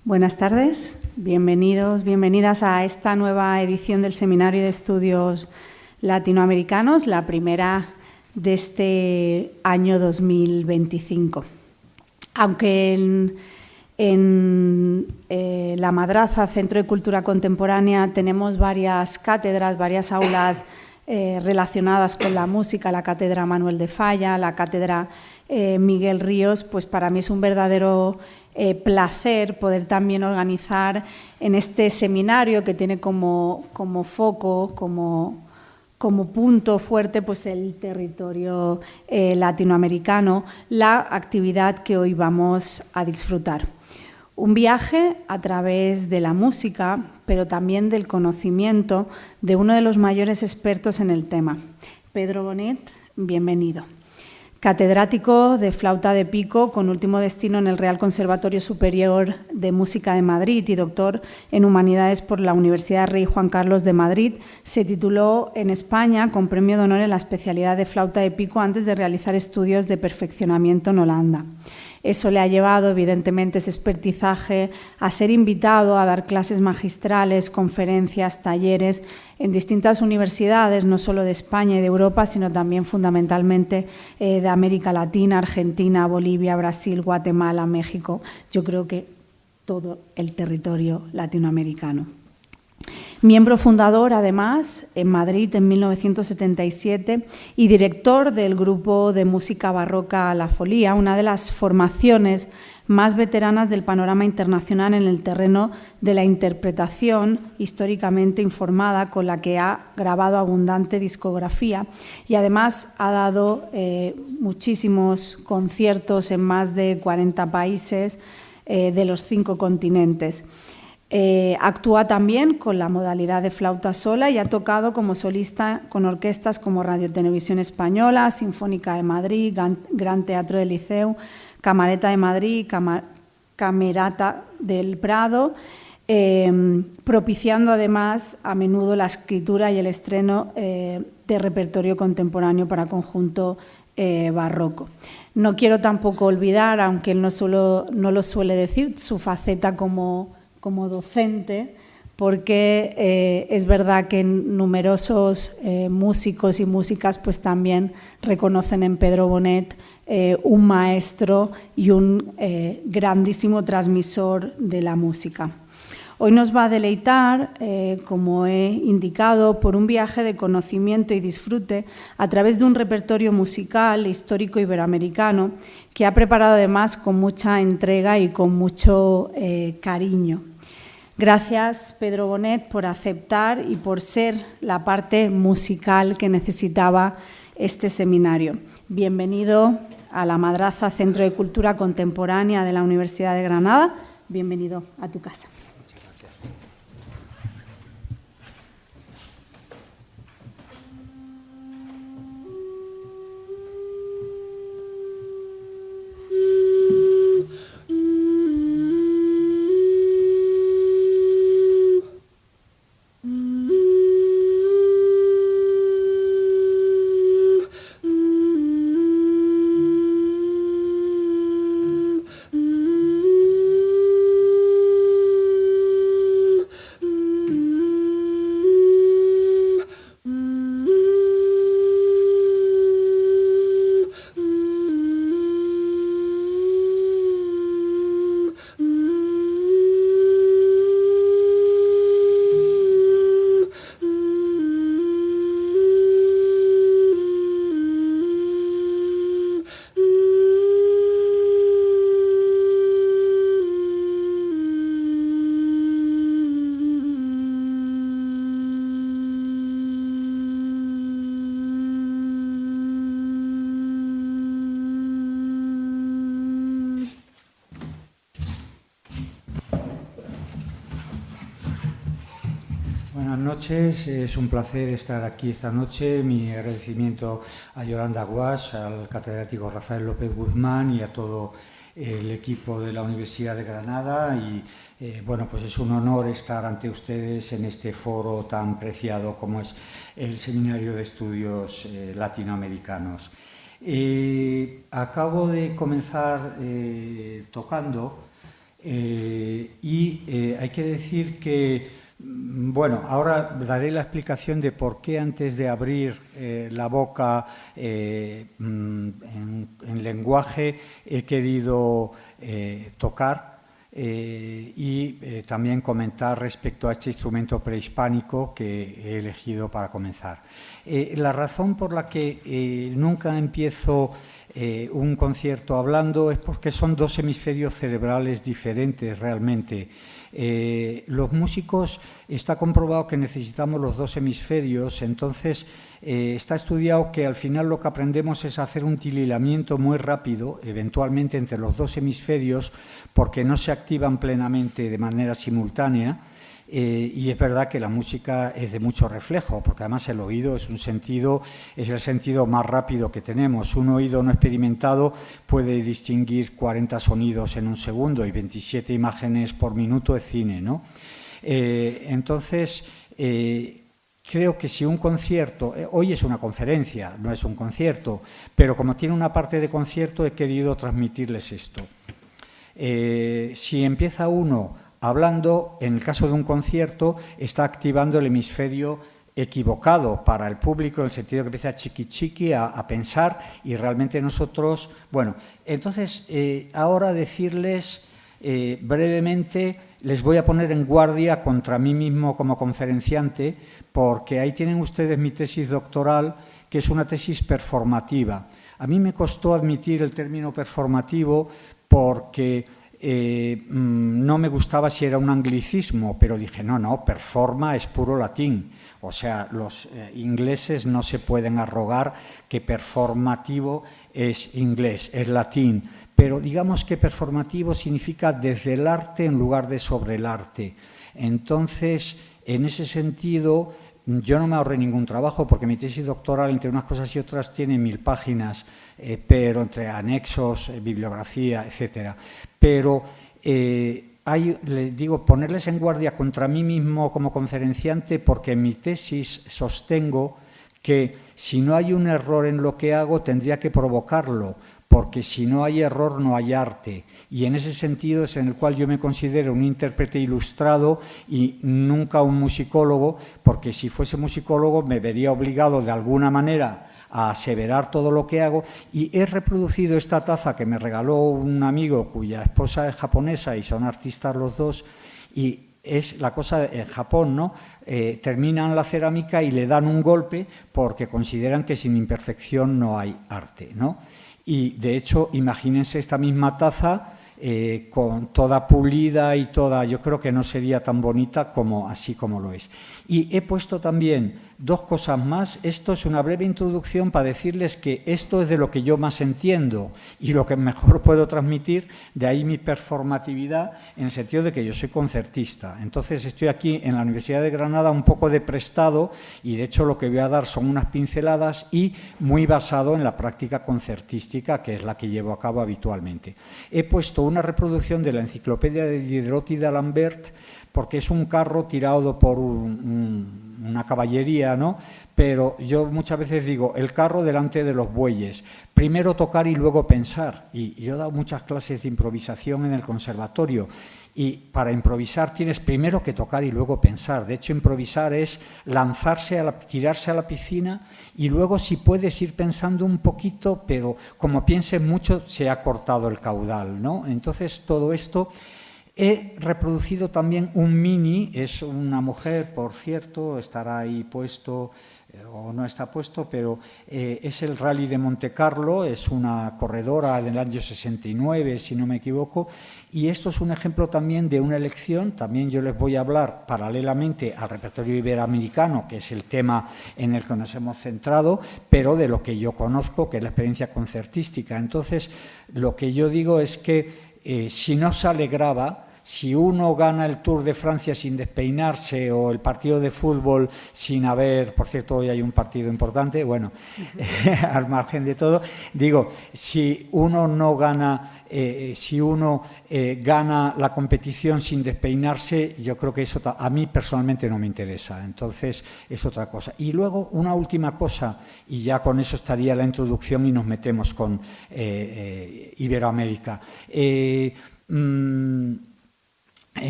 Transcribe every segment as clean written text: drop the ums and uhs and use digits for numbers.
Buenas tardes, bienvenidos, bienvenidas a esta nueva edición del Seminario de Estudios Latinoamericanos, la primera de este año 2025. Aunque en La Madraza, Centro de Cultura Contemporánea, tenemos varias cátedras, varias aulas relacionadas con la música, la Cátedra Manuel de Falla, la Cátedra Miguel Ríos, pues para mí es un verdadero placer poder también organizar en este seminario que tiene como foco, como punto fuerte, pues el territorio latinoamericano, la actividad que hoy vamos a disfrutar. Un viaje a través de la música, pero también del conocimiento de uno de los mayores expertos en el tema. Pedro Bonet, bienvenido. Catedrático de flauta de pico con último destino en el Real Conservatorio Superior de Música de Madrid y doctor en Humanidades por la Universidad Rey Juan Carlos de Madrid, se tituló en España con premio de honor en la especialidad de flauta de pico antes de realizar estudios de perfeccionamiento en Holanda. Eso le ha llevado, evidentemente, ese expertizaje a ser invitado a dar clases magistrales, conferencias, talleres en distintas universidades, no solo de España y de Europa, sino también fundamentalmente de América Latina, Argentina, Bolivia, Brasil, Guatemala, México. Yo creo que todo el territorio latinoamericano. Miembro fundador, además, en Madrid en 1977 y director del grupo de música barroca La Folía, una de las formaciones más veteranas del panorama internacional en el terreno de la interpretación históricamente informada, con la que ha grabado abundante discografía y además ha dado muchísimos conciertos en más de 40 países de los 5 continentes. Actúa también con la modalidad de flauta sola y ha tocado como solista con orquestas como Radio Televisión Española, Sinfónica de Madrid, Gran Teatro del Liceu, Camerata de Madrid, Camerata del Prado, propiciando además a menudo la escritura y el estreno de repertorio contemporáneo para conjunto barroco. No quiero tampoco olvidar, aunque él no lo suele decir, su faceta como docente, porque es verdad que numerosos músicos y músicas pues también reconocen en Pedro Bonet un maestro y un grandísimo transmisor de la música. Hoy nos va a deleitar, como he indicado, por un viaje de conocimiento y disfrute a través de un repertorio musical histórico iberoamericano que ha preparado además con mucha entrega y con mucho cariño. Gracias, Pedro Bonet, por aceptar y por ser la parte musical que necesitaba este seminario. Bienvenido a La Madraza, Centro de Cultura Contemporánea de la Universidad de Granada. Bienvenido a tu casa. Muchas gracias. Buenas noches, es un placer estar aquí esta noche. Mi agradecimiento a Yolanda Guas, al catedrático Rafael López Guzmán y a todo el equipo de la Universidad de Granada. Y bueno, pues es un honor estar ante ustedes en este foro tan preciado como es el Seminario de Estudios Latinoamericanos. Acabo de comenzar tocando Hay que decir que, bueno, ahora daré la explicación de por qué antes de abrir la boca en lenguaje he querido tocar y también comentar respecto a este instrumento prehispánico que he elegido para comenzar. La razón por la que nunca empiezo un concierto hablando es porque son dos hemisferios cerebrales diferentes realmente. Los músicos, está comprobado que necesitamos los dos hemisferios, entonces está estudiado que al final lo que aprendemos es hacer un tililamiento muy rápido, eventualmente entre los dos hemisferios, porque no se activan plenamente de manera simultánea. Y es verdad que la música es de mucho reflejo, porque además el oído es el sentido más rápido que tenemos. Un oído no experimentado puede distinguir 40 sonidos en un segundo y 27 imágenes por minuto es cine, ¿no? Entonces, creo que si un concierto, hoy es una conferencia, no es un concierto, pero como tiene una parte de concierto he querido transmitirles esto. Si empieza uno hablando, en el caso de un concierto, está activando el hemisferio equivocado para el público, en el sentido que empieza chiqui chiqui a pensar y realmente nosotros... Bueno, entonces ahora decirles brevemente, les voy a poner en guardia contra mí mismo como conferenciante, porque ahí tienen ustedes mi tesis doctoral, que es una tesis performativa. A mí me costó admitir el término performativo porque... no me gustaba si era un anglicismo, pero dije, no, performa es puro latín. O sea, los ingleses no se pueden arrogar que performativo es inglés, es latín. Pero digamos que performativo significa desde el arte en lugar de sobre el arte. Entonces, en ese sentido, yo no me ahorré ningún trabajo porque mi tesis doctoral, entre unas cosas y otras, tiene 1000 páginas, pero entre anexos, bibliografía, etcétera. Pero les digo, ponerles en guardia contra mí mismo como conferenciante, porque en mi tesis sostengo que si no hay un error en lo que hago, tendría que provocarlo, porque si no hay error no hay arte. Y en ese sentido es en el cual yo me considero un intérprete ilustrado y nunca un musicólogo, porque si fuese musicólogo me vería obligado de alguna manera a aseverar todo lo que hago, y he reproducido esta taza que me regaló un amigo cuya esposa es japonesa y son artistas los dos, y es la cosa en Japón, ¿no? Terminan la cerámica y le dan un golpe porque consideran que sin imperfección no hay arte, ¿no? Y de hecho, imagínense esta misma taza con toda pulida y toda, yo creo que no sería tan bonita como así como lo es. Y he puesto también 2 cosas más. Esto es una breve introducción para decirles que esto es de lo que yo más entiendo y lo que mejor puedo transmitir, de ahí mi performatividad, en el sentido de que yo soy concertista. Entonces estoy aquí en la Universidad de Granada un poco de prestado, y de hecho lo que voy a dar son unas pinceladas y muy basado en la práctica concertística, que es la que llevo a cabo habitualmente. He puesto una reproducción de la enciclopedia de Diderot y d'Alembert, porque es un carro tirado por una caballería, ¿no? Pero yo muchas veces digo, el carro delante de los bueyes, primero tocar y luego pensar. Y yo he dado muchas clases de improvisación en el conservatorio, y para improvisar tienes primero que tocar y luego pensar. De hecho, improvisar es tirarse a la piscina, y luego si puedes ir pensando un poquito, pero como pienses mucho se ha cortado el caudal, ¿no? Entonces todo esto... He reproducido también un mini, es una mujer, por cierto, estará ahí puesto o no está puesto, pero es el Rally de Monte Carlo, es una corredora del año 69, si no me equivoco, y esto es un ejemplo también de una elección. También yo les voy a hablar paralelamente al repertorio iberoamericano, que es el tema en el que nos hemos centrado, pero de lo que yo conozco, que es la experiencia concertística. Entonces, lo que yo digo es que si no se alegraba, si uno gana el Tour de Francia sin despeinarse, o el partido de fútbol sin haber, por cierto, hoy hay un partido importante, bueno, al margen de todo, digo, si uno no gana, gana la competición sin despeinarse, yo creo que eso a mí personalmente no me interesa, entonces es otra cosa. Y luego una última cosa, y ya con eso estaría la introducción y nos metemos con Iberoamérica.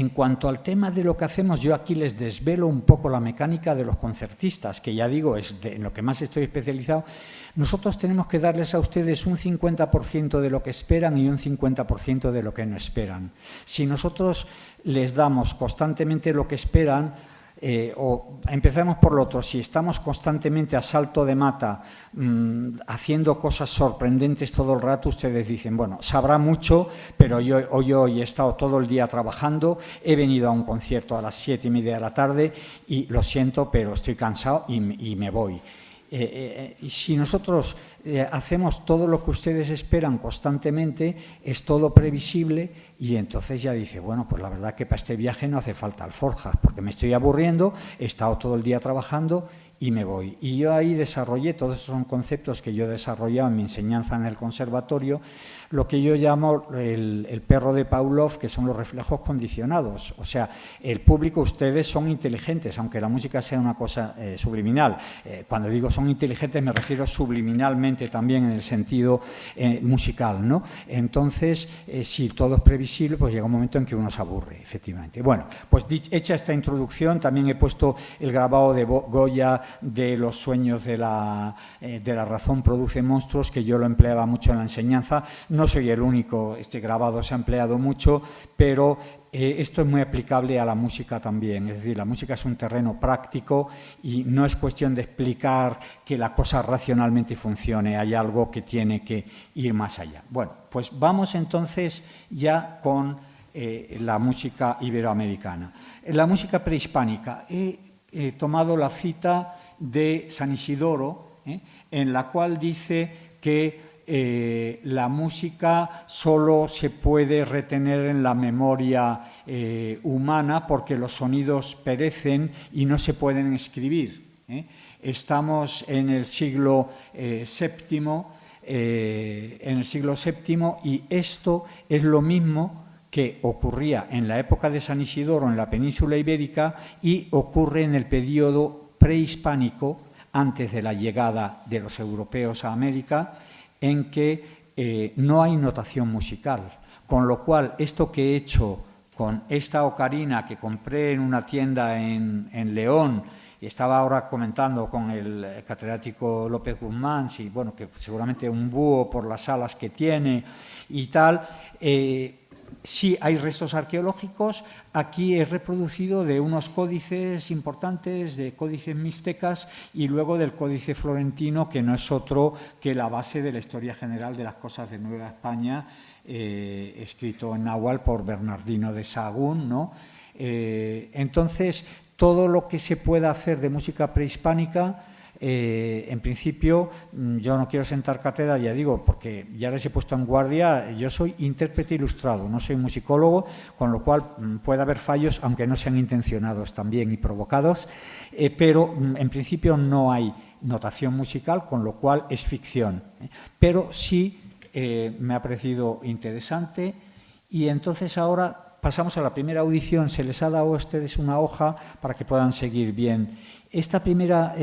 En cuanto al tema de lo que hacemos, yo aquí les desvelo un poco la mecánica de los concertistas, que ya digo, es en lo que más estoy especializado. Nosotros tenemos que darles a ustedes un 50% de lo que esperan y un 50% de lo que no esperan. Si nosotros les damos constantemente lo que esperan, o empezamos por lo otro, si estamos constantemente a salto de mata, haciendo cosas sorprendentes todo el rato, ustedes dicen, bueno, sabrá mucho, pero yo hoy he estado todo el día trabajando, he venido a un concierto a las 7:30 de la tarde y lo siento, pero estoy cansado y me voy. Y si nosotros hacemos todo lo que ustedes esperan constantemente, es todo previsible y entonces ya dice, bueno, pues la verdad que para este viaje no hace falta alforjas, porque me estoy aburriendo, he estado todo el día trabajando y me voy. Y yo ahí desarrollé, todos esos son conceptos que yo he desarrollado en mi enseñanza en el conservatorio, lo que yo llamo el perro de Pavlov, que son los reflejos condicionados. O sea, el público, ustedes son inteligentes, aunque la música sea una cosa subliminal. Cuando digo son inteligentes me refiero subliminalmente también en el sentido musical, ¿no? Entonces, si todo es previsible, pues llega un momento en que uno se aburre, efectivamente. Bueno, pues hecha esta introducción, también he puesto el grabado de Goya de los sueños de la razón produce monstruos, que yo lo empleaba mucho en la enseñanza. No soy el único, este grabado se ha empleado mucho, pero esto es muy aplicable a la música también. Es decir, la música es un terreno práctico y no es cuestión de explicar que la cosa racionalmente funcione, hay algo que tiene que ir más allá. Bueno, pues vamos entonces ya con la música iberoamericana. En la música prehispánica he tomado la cita de San Isidoro, en la cual dice que la música solo se puede retener en la memoria humana porque los sonidos perecen y no se pueden escribir. Estamos en el siglo VII, y esto es lo mismo que ocurría en la época de San Isidoro en la península ibérica y ocurre en el periodo prehispánico, antes de la llegada de los europeos a América, en que no hay notación musical, con lo cual esto que he hecho con esta ocarina que compré en una tienda en León, y estaba ahora comentando con el catedrático López Guzmán, sí, bueno, que seguramente un búho por las alas que tiene y tal, sí hay restos arqueológicos. Aquí he reproducido de unos códices importantes, de códices mixtecas y luego del códice florentino, que no es otro que la base de la historia general de las cosas de Nueva España, escrito en náhuatl por Bernardino de Sahagún, ¿no? Entonces, todo lo que se pueda hacer de música prehispánica, en principio, yo no quiero sentar cátedra, ya digo, porque ya les he puesto en guardia, yo soy intérprete ilustrado, no soy musicólogo, con lo cual puede haber fallos, aunque no sean intencionados también y provocados, pero en principio no hay notación musical, con lo cual es ficción. Pero sí me ha parecido interesante y entonces ahora pasamos a la primera audición. Se les ha dado a ustedes una hoja para que puedan seguir bien. Esta primera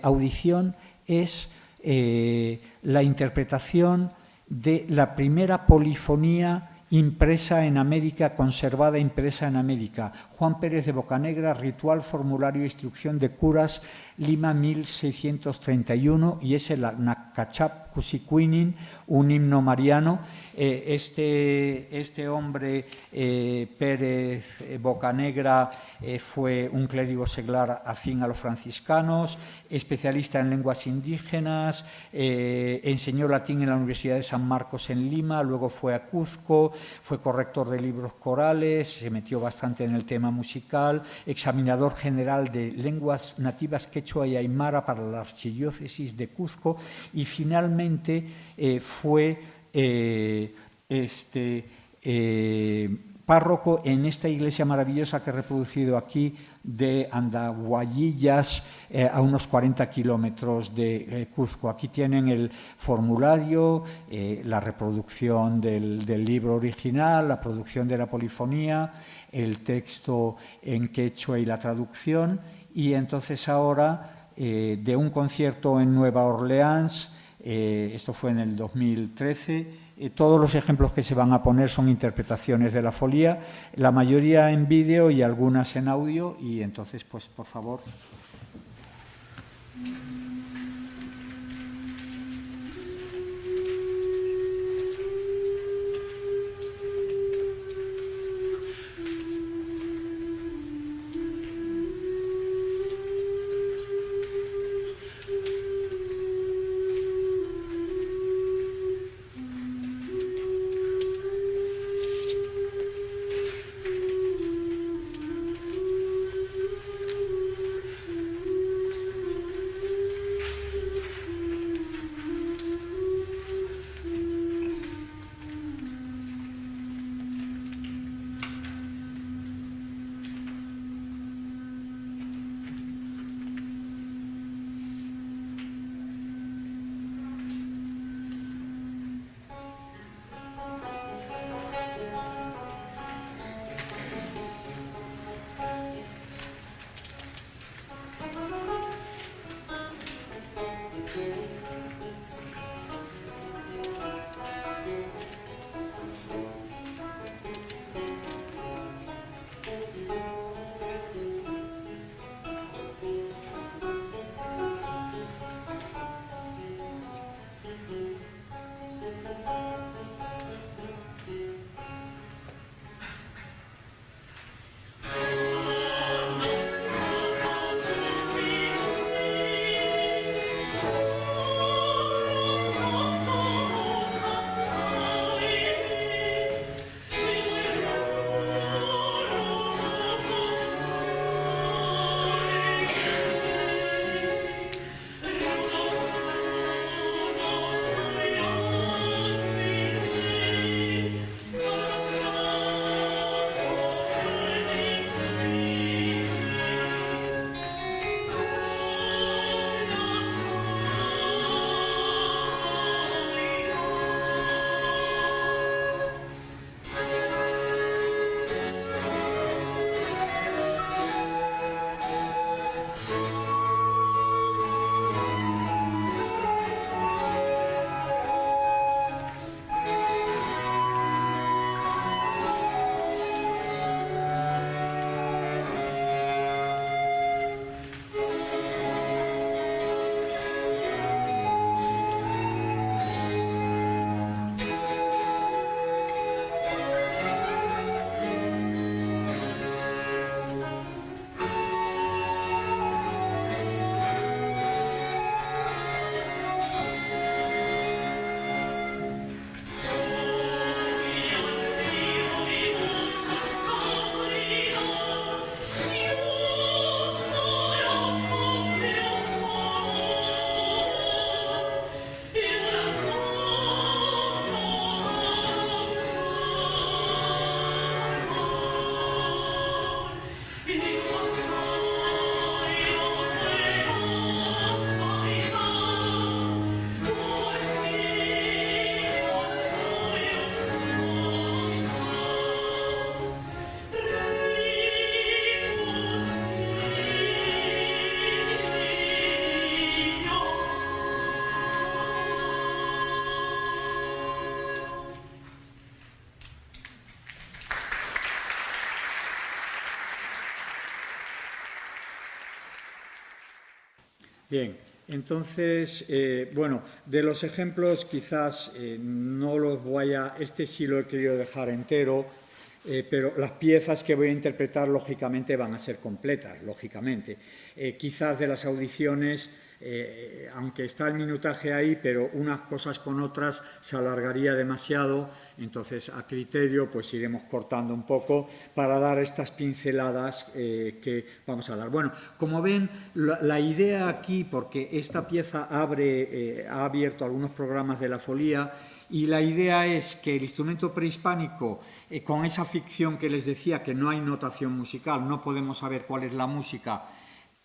audición es la interpretación de la primera polifonía impresa en América, conservada impresa en América. Juan Pérez de Bocanegra, Ritual, Formulario e Instrucción de Curas, Lima 1631, y es el Nakachap Cusicuinin, un himno mariano. Este hombre, Pérez Bocanegra, fue un clérigo seglar afín a los franciscanos, especialista en lenguas indígenas, enseñó latín en la Universidad de San Marcos en Lima, luego fue a Cuzco, fue corrector de libros corales, se metió bastante en el tema musical, examinador general de lenguas nativas quechua y aymara para la archidiócesis de Cuzco, y finalmente fue párroco en esta iglesia maravillosa que he reproducido aquí de Andahuayillas, a unos 40 kilómetros de Cuzco. Aquí tienen el formulario, la reproducción del libro original, la producción de la polifonía, el texto en quechua y la traducción. Y entonces ahora, de un concierto en Nueva Orleans, esto fue en el 2013, todos los ejemplos que se van a poner son interpretaciones de la folía, la mayoría en vídeo y algunas en audio, y entonces, pues, por favor. Bien, entonces, bueno, de los ejemplos quizás no los voy a... Este sí lo he querido dejar entero, pero las piezas que voy a interpretar, lógicamente, van a ser completas, lógicamente. Quizás de las audiciones, aunque está el minutaje ahí, pero unas cosas con otras se alargaría demasiado, entonces a criterio pues iremos cortando un poco para dar estas pinceladas que vamos a dar. Bueno, como ven, la idea aquí, porque esta pieza ha abierto algunos programas de la folía, y la idea es que el instrumento prehispánico, con esa ficción que les decía, que no hay notación musical, no podemos saber cuál es la música,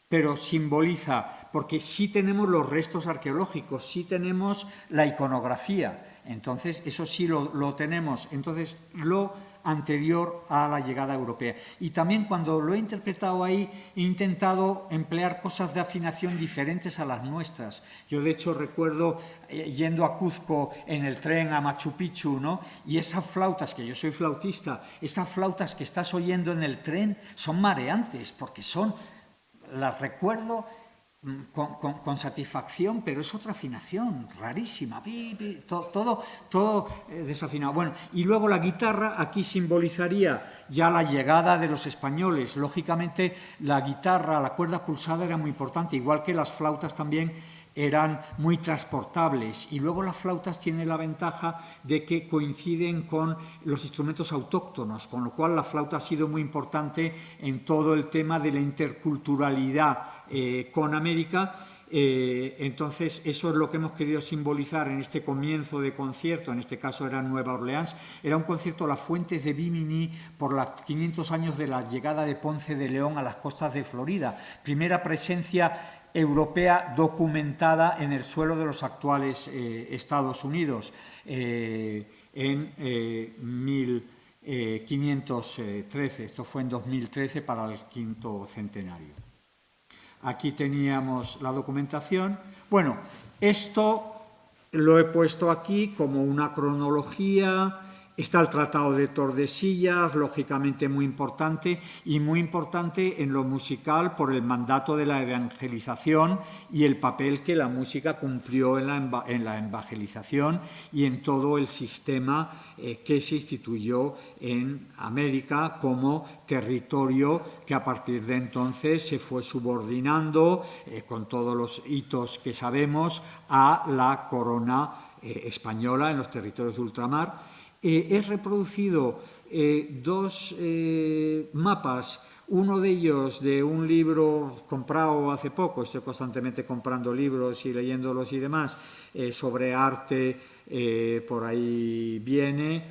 pero simboliza, porque sí tenemos los restos arqueológicos, sí tenemos la iconografía, entonces eso sí lo tenemos, entonces lo anterior a la llegada europea. Y también cuando lo he interpretado ahí, he intentado emplear cosas de afinación diferentes a las nuestras. Yo, de hecho, recuerdo yendo a Cuzco en el tren a Machu Picchu, ¿no? Y esas flautas, que yo soy flautista, esas flautas que estás oyendo en el tren son mareantes, porque las recuerdo con satisfacción, pero es otra afinación rarísima, todo desafinado. Bueno, y luego la guitarra aquí simbolizaría ya la llegada de los españoles. Lógicamente la guitarra, la cuerda pulsada era muy importante, igual que las flautas también eran muy transportables, y luego las flautas tienen la ventaja de que coinciden con los instrumentos autóctonos, con lo cual la flauta ha sido muy importante en todo el tema de la interculturalidad con América. Entonces eso es lo que hemos querido simbolizar en este comienzo de concierto. En este caso era Nueva Orleans, era un concierto a las fuentes de Bimini por los 500 años de la llegada de Ponce de León a las costas de Florida, primera presencia europea documentada en el suelo de los actuales Estados Unidos en 1513. Esto fue en 2013 para el 5º centenario. Aquí teníamos la documentación. Bueno, esto lo he puesto aquí como una cronología. Está el Tratado de Tordesillas, lógicamente muy importante, y muy importante en lo musical por el mandato de la evangelización y el papel que la música cumplió en la evangelización y en todo el sistema que se instituyó en América como territorio que a partir de entonces se fue subordinando, con todos los hitos que sabemos, a la corona española en los territorios de ultramar. He reproducido dos mapas, uno de ellos de un libro comprado hace poco, estoy constantemente comprando libros y leyéndolos y demás, sobre arte, por ahí viene,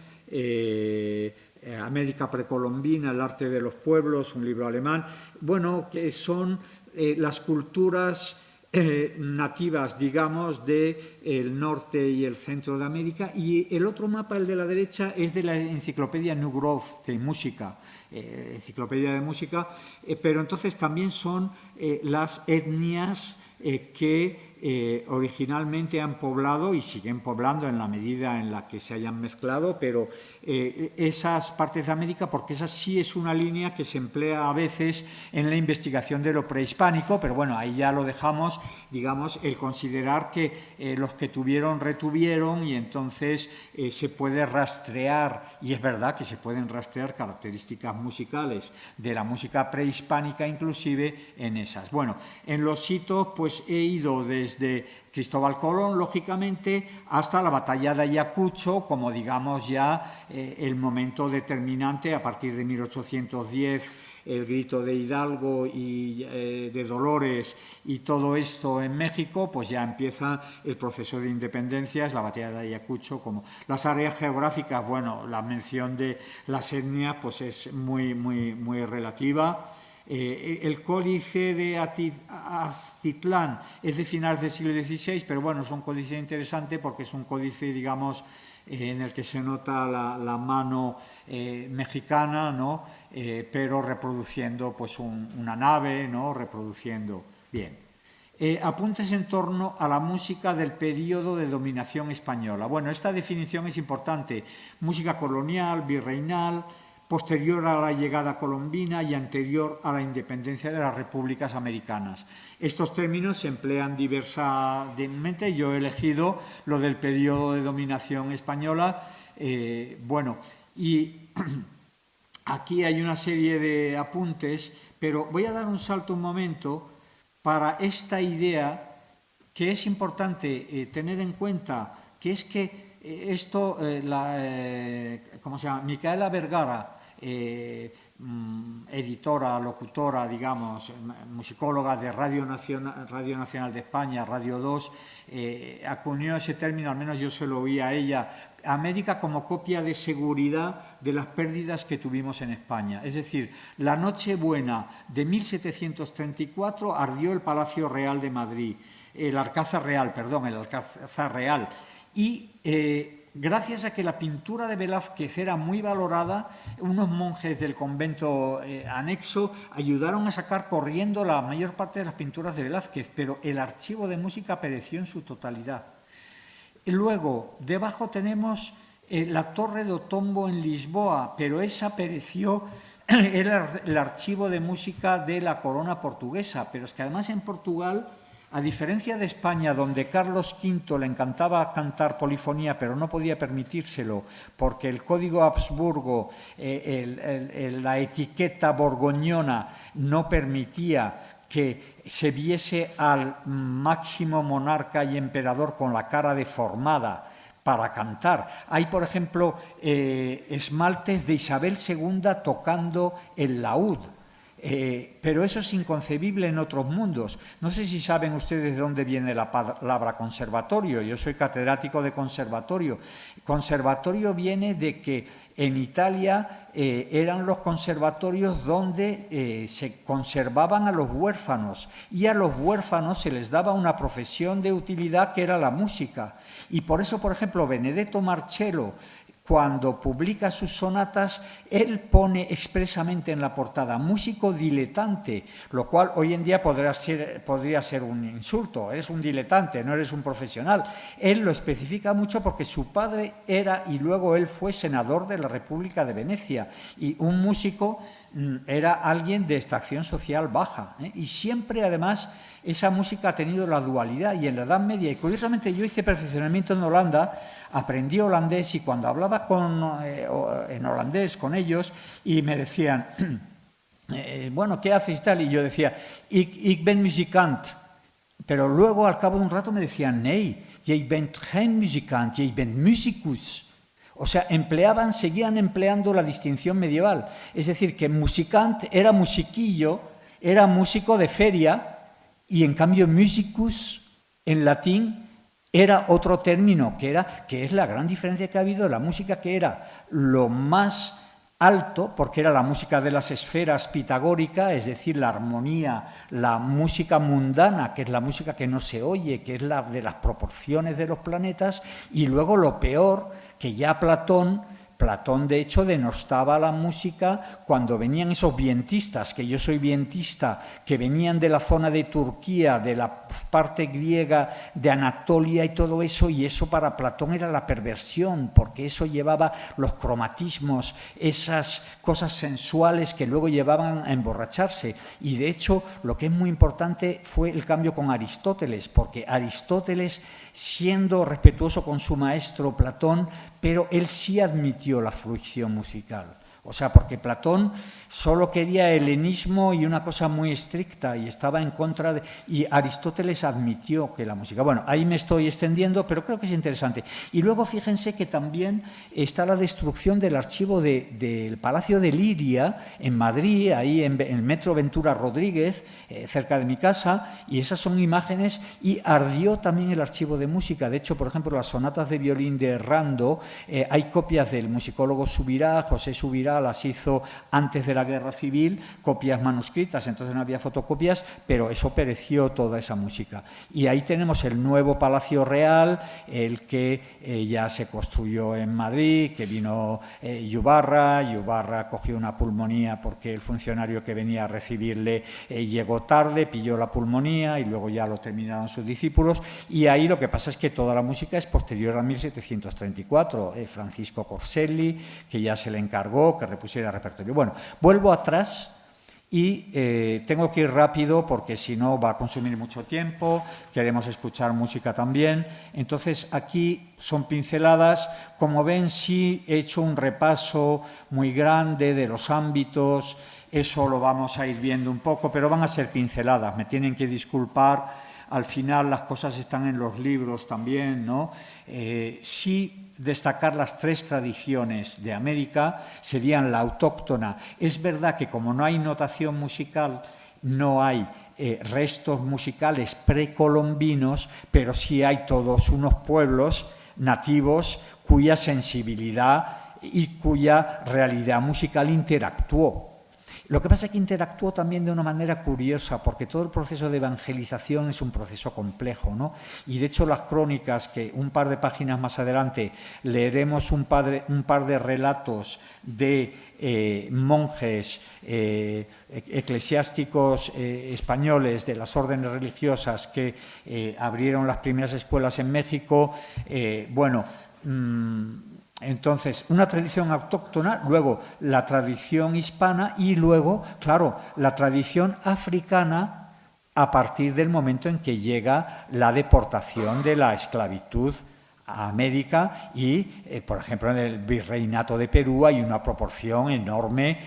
América precolombina, el arte de los pueblos, un libro alemán, bueno, que son las culturas nativas, digamos, del norte y el centro de América. Y el otro mapa, el de la derecha, es de la enciclopedia New Grove de música, enciclopedia de música, pero entonces también son las etnias que originalmente han poblado y siguen poblando en la medida en la que se hayan mezclado, pero esas partes de América, porque esa sí es una línea que se emplea a veces en la investigación de lo prehispánico, pero bueno, ahí ya lo dejamos, digamos, el considerar que los que tuvieron retuvieron, y entonces se puede rastrear, y es verdad que se pueden rastrear características musicales de la música prehispánica inclusive en esas. Bueno, en los hitos pues he ido desde Cristóbal Colón, lógicamente, hasta la batalla de Ayacucho, como digamos ya el momento determinante a partir de 1810, el grito de Hidalgo y de Dolores y todo esto en México, pues ya empieza el proceso de independencia, es la batalla de Ayacucho. Como las áreas geográficas, bueno, la mención de las etnias pues es muy relativa. El códice de Aztitlán es de finales del siglo XVI, pero bueno, es un códice interesante porque es un códice, digamos, en el que se nota la mano mexicana, ¿no? Pero reproduciendo pues una nave, ¿no? Reproduciendo bien. Apuntes en torno a la música del periodo de dominación española. Bueno, esta definición es importante. Música colonial, virreinal, posterior a la llegada colombina y anterior a la independencia de las repúblicas americanas. Estos términos se emplean diversamente. Yo he elegido lo del periodo de dominación española. Bueno, y aquí hay una serie de apuntes, pero voy a dar un salto un momento para esta idea que es importante tener en cuenta, que es que esto, ¿cómo se llama? Micaela Vergara, editora, locutora, digamos, musicóloga de Radio Nacional de España, Radio 2, acuñó ese término, al menos yo se lo oí a ella, América como copia de seguridad de las pérdidas que tuvimos en España. Es decir, la Nochebuena de 1734 ardió el Palacio Real de Madrid, el Alcázar Real, y gracias a que la pintura de Velázquez era muy valorada, unos monjes del convento anexo ayudaron a sacar corriendo la mayor parte de las pinturas de Velázquez, pero el archivo de música pereció en su totalidad. Luego, debajo tenemos la Torre do Tombo en Lisboa, pero esa pereció, era el archivo de música de la corona portuguesa, pero es que además en Portugal, a diferencia de España, donde Carlos V le encantaba cantar polifonía, pero no podía permitírselo, porque el Código Habsburgo, la etiqueta borgoñona, no permitía que se viese al máximo monarca y emperador con la cara deformada para cantar. Hay, por ejemplo, esmaltes de Isabel II tocando el laúd. Pero eso es inconcebible en otros mundos. No sé si saben ustedes de dónde viene la palabra conservatorio. Yo soy catedrático de conservatorio. Conservatorio viene de que en Italia eran los conservatorios donde se conservaban a los huérfanos, y a los huérfanos se les daba una profesión de utilidad que era la música. Y por eso, por ejemplo, Benedetto Marcello, cuando publica sus sonatas, él pone expresamente en la portada músico diletante, lo cual hoy en día podría ser un insulto. Eres un diletante, no eres un profesional. Él lo especifica mucho porque su padre era, y luego él fue senador de la República de Venecia, y un músico era alguien de extracción social baja, y siempre además esa música ha tenido la dualidad. Y en la Edad Media, y curiosamente yo hice perfeccionamiento en Holanda, aprendí holandés, y cuando hablaba en holandés con ellos y me decían, bueno, ¿qué haces y tal? Y yo decía, ik ben muzikant. Pero luego al cabo de un rato me decían, nee, jij bent geen muzikant, jij bent musicus. O sea, seguían empleando la distinción medieval. Es decir, que musicant era musiquillo, era músico de feria, y en cambio musicus en latín era otro término, que es la gran diferencia que ha habido de la música, que era lo más alto, porque era la música de las esferas pitagórica, es decir, la armonía, la música mundana, que es la música que no se oye, que es la de las proporciones de los planetas, y luego lo peor, que ya Platón de hecho denostaba la música cuando venían esos vientistas, que yo soy vientista, que venían de la zona de Turquía, de la parte griega, de Anatolia y todo eso, y eso para Platón era la perversión, porque eso llevaba los cromatismos, esas cosas sensuales que luego llevaban a emborracharse. Y de hecho lo que es muy importante fue el cambio con Aristóteles, porque Aristóteles, siendo respetuoso con su maestro Platón, pero él sí admitió la fruición musical. O sea, porque Platón solo quería helenismo y una cosa muy estricta, y estaba en contra de... Y Aristóteles admitió que la música... Bueno, ahí me estoy extendiendo, pero creo que es interesante. Y luego fíjense que también está la destrucción del archivo del Palacio de Liria, en Madrid, ahí en el Metro Ventura Rodríguez, cerca de mi casa, y esas son imágenes, y ardió también el archivo de música. De hecho, por ejemplo, las sonatas de violín de Rando, hay copias del musicólogo Subirá, José Subirá, las hizo antes de la Guerra Civil, copias manuscritas, entonces no había fotocopias, pero eso pereció toda esa música. Y ahí tenemos el nuevo Palacio Real, el que ya se construyó en Madrid, que vino Yubarra cogió una pulmonía porque el funcionario que venía a recibirle llegó tarde, pilló la pulmonía, y luego ya lo terminaron sus discípulos, y ahí lo que pasa es que toda la música es posterior a 1734, Francisco Corselli, que ya se le encargó que repusiera repertorio. Bueno, vuelvo atrás y tengo que ir rápido porque si no va a consumir mucho tiempo, queremos escuchar música también. Entonces aquí son pinceladas. Como ven, sí he hecho un repaso muy grande de los ámbitos, eso lo vamos a ir viendo un poco, pero van a ser pinceladas, me tienen que disculpar. Al final las cosas están en los libros también, ¿no? Sí destacar las tres tradiciones de América serían la autóctona. Es verdad que como no hay notación musical, no hay restos musicales precolombinos, pero sí hay todos unos pueblos nativos cuya sensibilidad y cuya realidad musical interactuó. Lo que pasa es que interactuó también de una manera curiosa, porque todo el proceso de evangelización es un proceso complejo, ¿no? Y de hecho las crónicas, que un par de páginas más adelante leeremos un par de relatos de monjes eclesiásticos españoles de las órdenes religiosas que abrieron las primeras escuelas en México, entonces, una tradición autóctona, luego la tradición hispana y luego, claro, la tradición africana a partir del momento en que llega la deportación de la esclavitud a América y, por ejemplo, en el virreinato de Perú hay una proporción enorme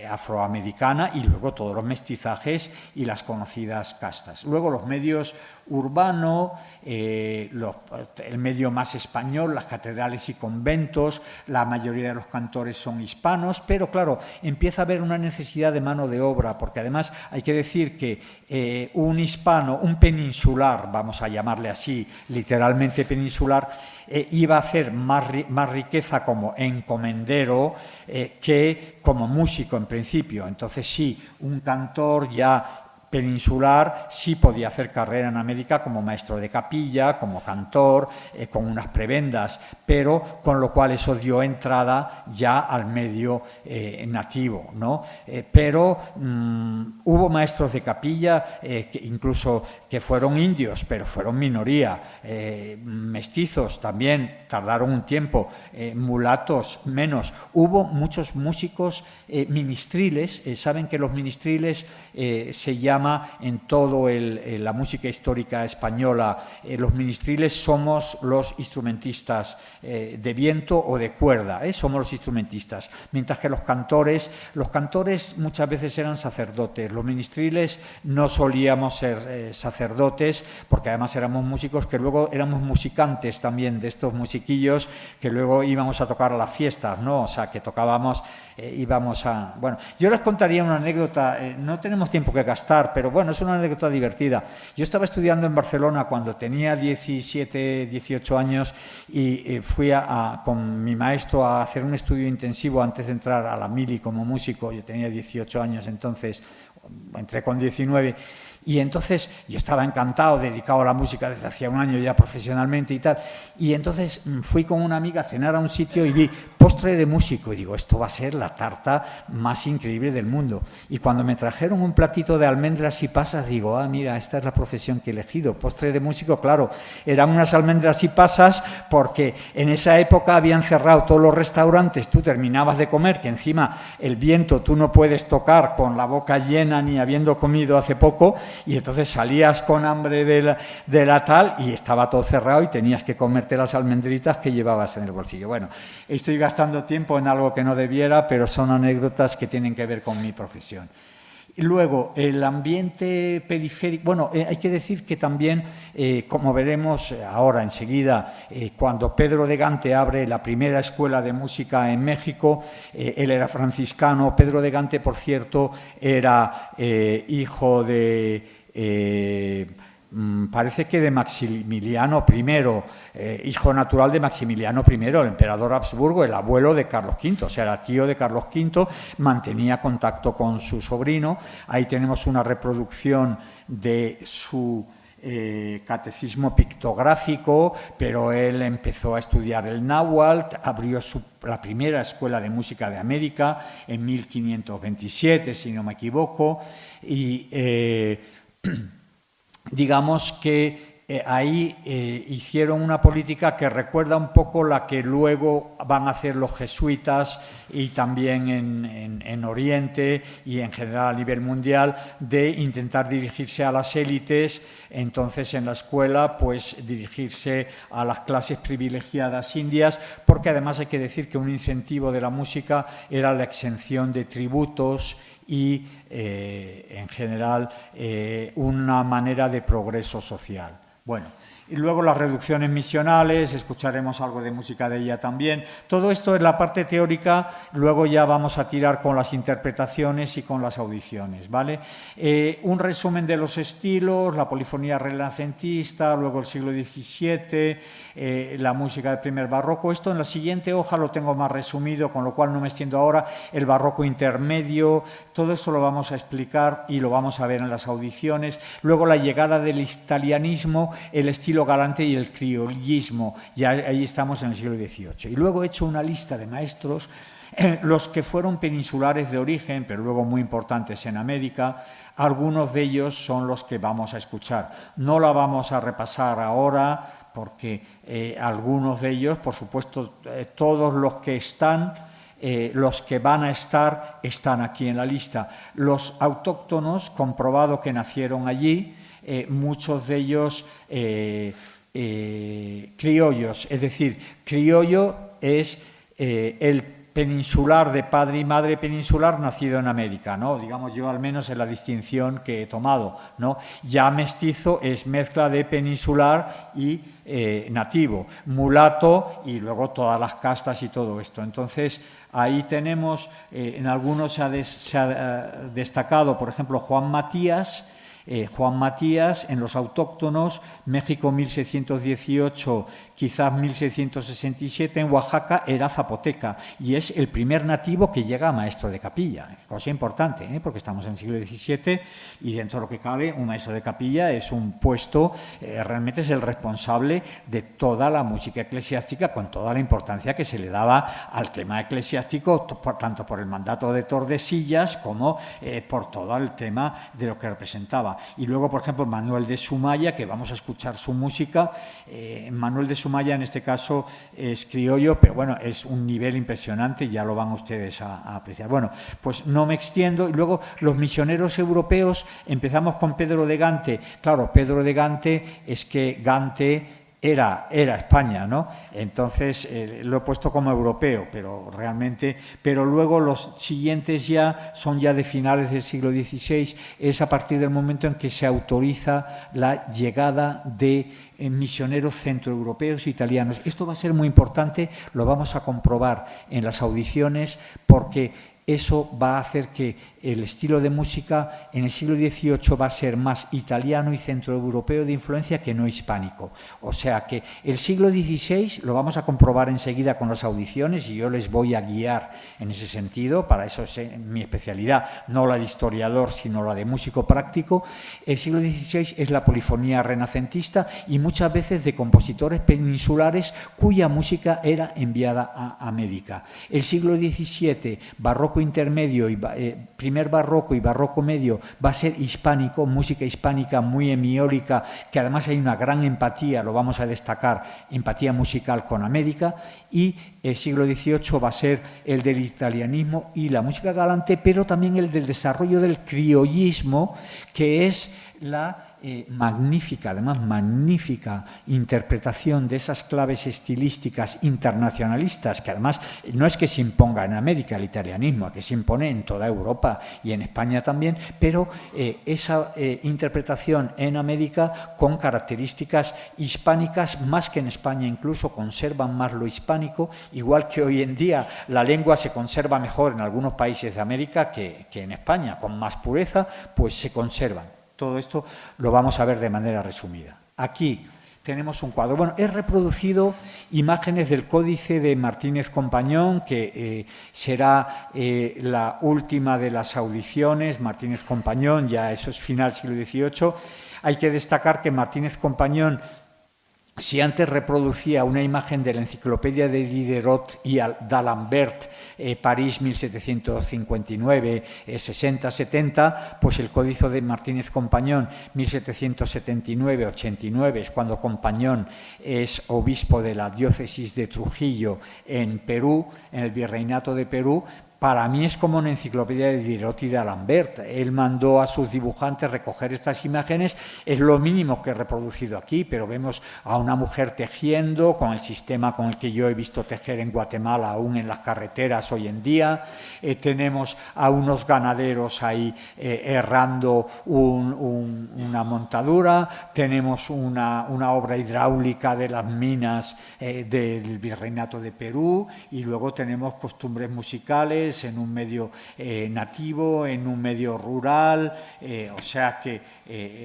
afroamericana y luego todos los mestizajes y las conocidas castas. Luego los medios urbanos, el medio más español, las catedrales y conventos, la mayoría de los cantores son hispanos, pero claro, empieza a haber una necesidad de mano de obra, porque además hay que decir que un hispano, un peninsular, vamos a llamarle así, literalmente peninsular, iba a hacer más riqueza como encomendero que como músico en principio. Entonces sí, un cantor ya peninsular sí podía hacer carrera en América como maestro de capilla, como cantor, con unas prebendas, pero con lo cual eso dio entrada ya al medio nativo, ¿no? Pero hubo maestros de capilla incluso que fueron indios, pero fueron minoría, mestizos también tardaron un tiempo, mulatos menos. Hubo muchos músicos ministriles, saben que los ministriles se llaman en todo la música histórica española, los ministriles somos los instrumentistas de viento o de cuerda, somos los instrumentistas, mientras que los cantores muchas veces eran sacerdotes, los ministriles no solíamos ser sacerdotes, porque además éramos músicos que luego éramos musicantes también, de estos musiquillos que luego íbamos a tocar a las fiestas, ¿no? O sea, que tocábamos, íbamos a... Bueno, yo les contaría una anécdota, no tenemos tiempo que gastar, pero bueno, es una anécdota divertida. Yo estaba estudiando en Barcelona cuando tenía 17, 18 años y fui con mi maestro a hacer un estudio intensivo antes de entrar a la mili como músico. Yo tenía 18 años entonces, entré con 19. Y entonces yo estaba encantado, dedicado a la música desde hacía un año ya profesionalmente y tal. Y entonces fui con una amiga a cenar a un sitio y vi postre de músico. Y digo, esto va a ser la tarta más increíble del mundo. Y cuando me trajeron un platito de almendras y pasas, digo, mira, esta es la profesión que he elegido. Postre de músico, claro, eran unas almendras y pasas porque en esa época habían cerrado todos los restaurantes. Tú terminabas de comer, que encima el viento tú no puedes tocar con la boca llena ni habiendo comido hace poco. Y entonces salías con hambre de la tal y estaba todo cerrado y tenías que comerte las almendritas que llevabas en el bolsillo. Bueno, estoy gastando tiempo en algo que no debiera, pero son anécdotas que tienen que ver con mi profesión. Y luego, el ambiente periférico, bueno, hay que decir que también, como veremos ahora enseguida, cuando Pedro de Gante abre la primera escuela de música en México, él era franciscano. Pedro de Gante, por cierto, era hijo de... parece que de Maximiliano I, hijo natural de Maximiliano I, el emperador Habsburgo, el abuelo de Carlos V, o sea, era tío de Carlos V, mantenía contacto con su sobrino. Ahí tenemos una reproducción de su catecismo pictográfico, pero él empezó a estudiar el náhuatl, abrió la primera escuela de música de América en 1527, si no me equivoco, y digamos que ahí hicieron una política que recuerda un poco la que luego van a hacer los jesuitas y también en Oriente y en general a nivel mundial, de intentar dirigirse a las élites. Entonces en la escuela pues dirigirse a las clases privilegiadas indias, porque además hay que decir que un incentivo de la música era la exención de tributos y en general una manera de progreso social. Bueno, Y luego las reducciones misionales, escucharemos algo de música de ella también. Todo esto es la parte teórica, luego ya vamos a tirar con las interpretaciones y con las audiciones, ¿vale? Un resumen de los estilos, la polifonía renacentista, luego el siglo XVII, la música del primer barroco. Esto en la siguiente hoja lo tengo más resumido, con lo cual no me extiendo ahora. El barroco intermedio, todo esto lo vamos a explicar y lo vamos a ver en las audiciones. Luego la llegada del italianismo, el estilo galante y el criollismo, ya ahí estamos en el siglo XVIII. Y luego he hecho una lista de maestros, los que fueron peninsulares de origen, pero luego muy importantes en América. Algunos de ellos son los que vamos a escuchar. No la vamos a repasar ahora, porque algunos de ellos, por supuesto, todos los que están, los que van a estar, están aquí en la lista. Los autóctonos, comprobado que nacieron allí, muchos de ellos criollos, es decir, criollo es el peninsular de padre y madre peninsular nacido en América, ¿no? Digamos yo al menos en la distinción que he tomado, ¿no? Ya mestizo es mezcla de peninsular y nativo, mulato y luego todas las castas y todo esto. Entonces ahí tenemos, en algunos se ha destacado, por ejemplo, Juan Matías, en los autóctonos, México 1618, quizás 1667, en Oaxaca era zapoteca y es el primer nativo que llega a maestro de capilla, cosa importante, porque estamos en el siglo XVII y dentro de lo que cabe un maestro de capilla es un puesto, realmente es el responsable de toda la música eclesiástica con toda la importancia que se le daba al tema eclesiástico, tanto por el mandato de Tordesillas como por todo el tema de lo que representaba. Y luego, por ejemplo, Manuel de Sumaya, que vamos a escuchar su música. Manuel de Sumaya, en este caso, es criollo, pero bueno, es un nivel impresionante, ya lo van ustedes a apreciar. Bueno, pues no me extiendo. Y luego, los misioneros europeos, empezamos con Pedro de Gante. Claro, Pedro de Gante es que Gante era España, ¿no? Entonces lo he puesto como europeo, pero luego los siguientes ya son ya de finales del siglo XVI, es a partir del momento en que se autoriza la llegada de misioneros centroeuropeos e italianos. Esto va a ser muy importante, lo vamos a comprobar en las audiciones, porque eso va a hacer que el estilo de música en el siglo XVIII va a ser más italiano y centroeuropeo de influencia que no hispánico. O sea que el siglo XVI lo vamos a comprobar enseguida con las audiciones y yo les voy a guiar en ese sentido, para eso es mi especialidad, no la de historiador sino la de músico práctico. El siglo XVI es la polifonía renacentista y muchas veces de compositores peninsulares cuya música era enviada a América. El siglo XVII, barroco intermedio y primer barroco y barroco medio, va a ser hispánico, música hispánica muy hemiólica, que además hay una gran empatía, lo vamos a destacar, empatía musical con América, y el siglo XVIII va a ser el del italianismo y la música galante, pero también el del desarrollo del criollismo, que es la magnífica, además magnífica interpretación de esas claves estilísticas internacionalistas, que además no es que se imponga en América el italianismo, que se impone en toda Europa y en España también, pero esa interpretación en América con características hispánicas, más que en España incluso, conservan más lo hispánico, igual que hoy en día la lengua se conserva mejor en algunos países de América que en España, con más pureza, pues se conservan. Todo esto lo vamos a ver de manera resumida. Aquí tenemos un cuadro. Bueno, he reproducido imágenes del Códice de Martínez Compañón, que será la última de las audiciones. Martínez Compañón, ya eso es final siglo XVIII. Hay que destacar que Martínez Compañón, si antes reproducía una imagen de la enciclopedia de Diderot y d'Alembert, París 1759, 60-70, pues el Códice de Martínez Compañón 1779-89 es cuando Compañón es obispo de la diócesis de Trujillo en Perú, en el Virreinato de Perú. para mí es como una enciclopedia de Diderot y de D'Alembert. Él mandó a sus dibujantes recoger estas imágenes, es lo mínimo que he reproducido aquí, pero vemos a una mujer tejiendo con el sistema con el que yo he visto tejer en Guatemala, aún en las carreteras hoy en día. Tenemos a unos ganaderos ahí errando una montadura, tenemos una obra hidráulica de las minas del Virreinato de Perú, y luego tenemos costumbres musicales en un medio nativo, en un medio rural, o sea que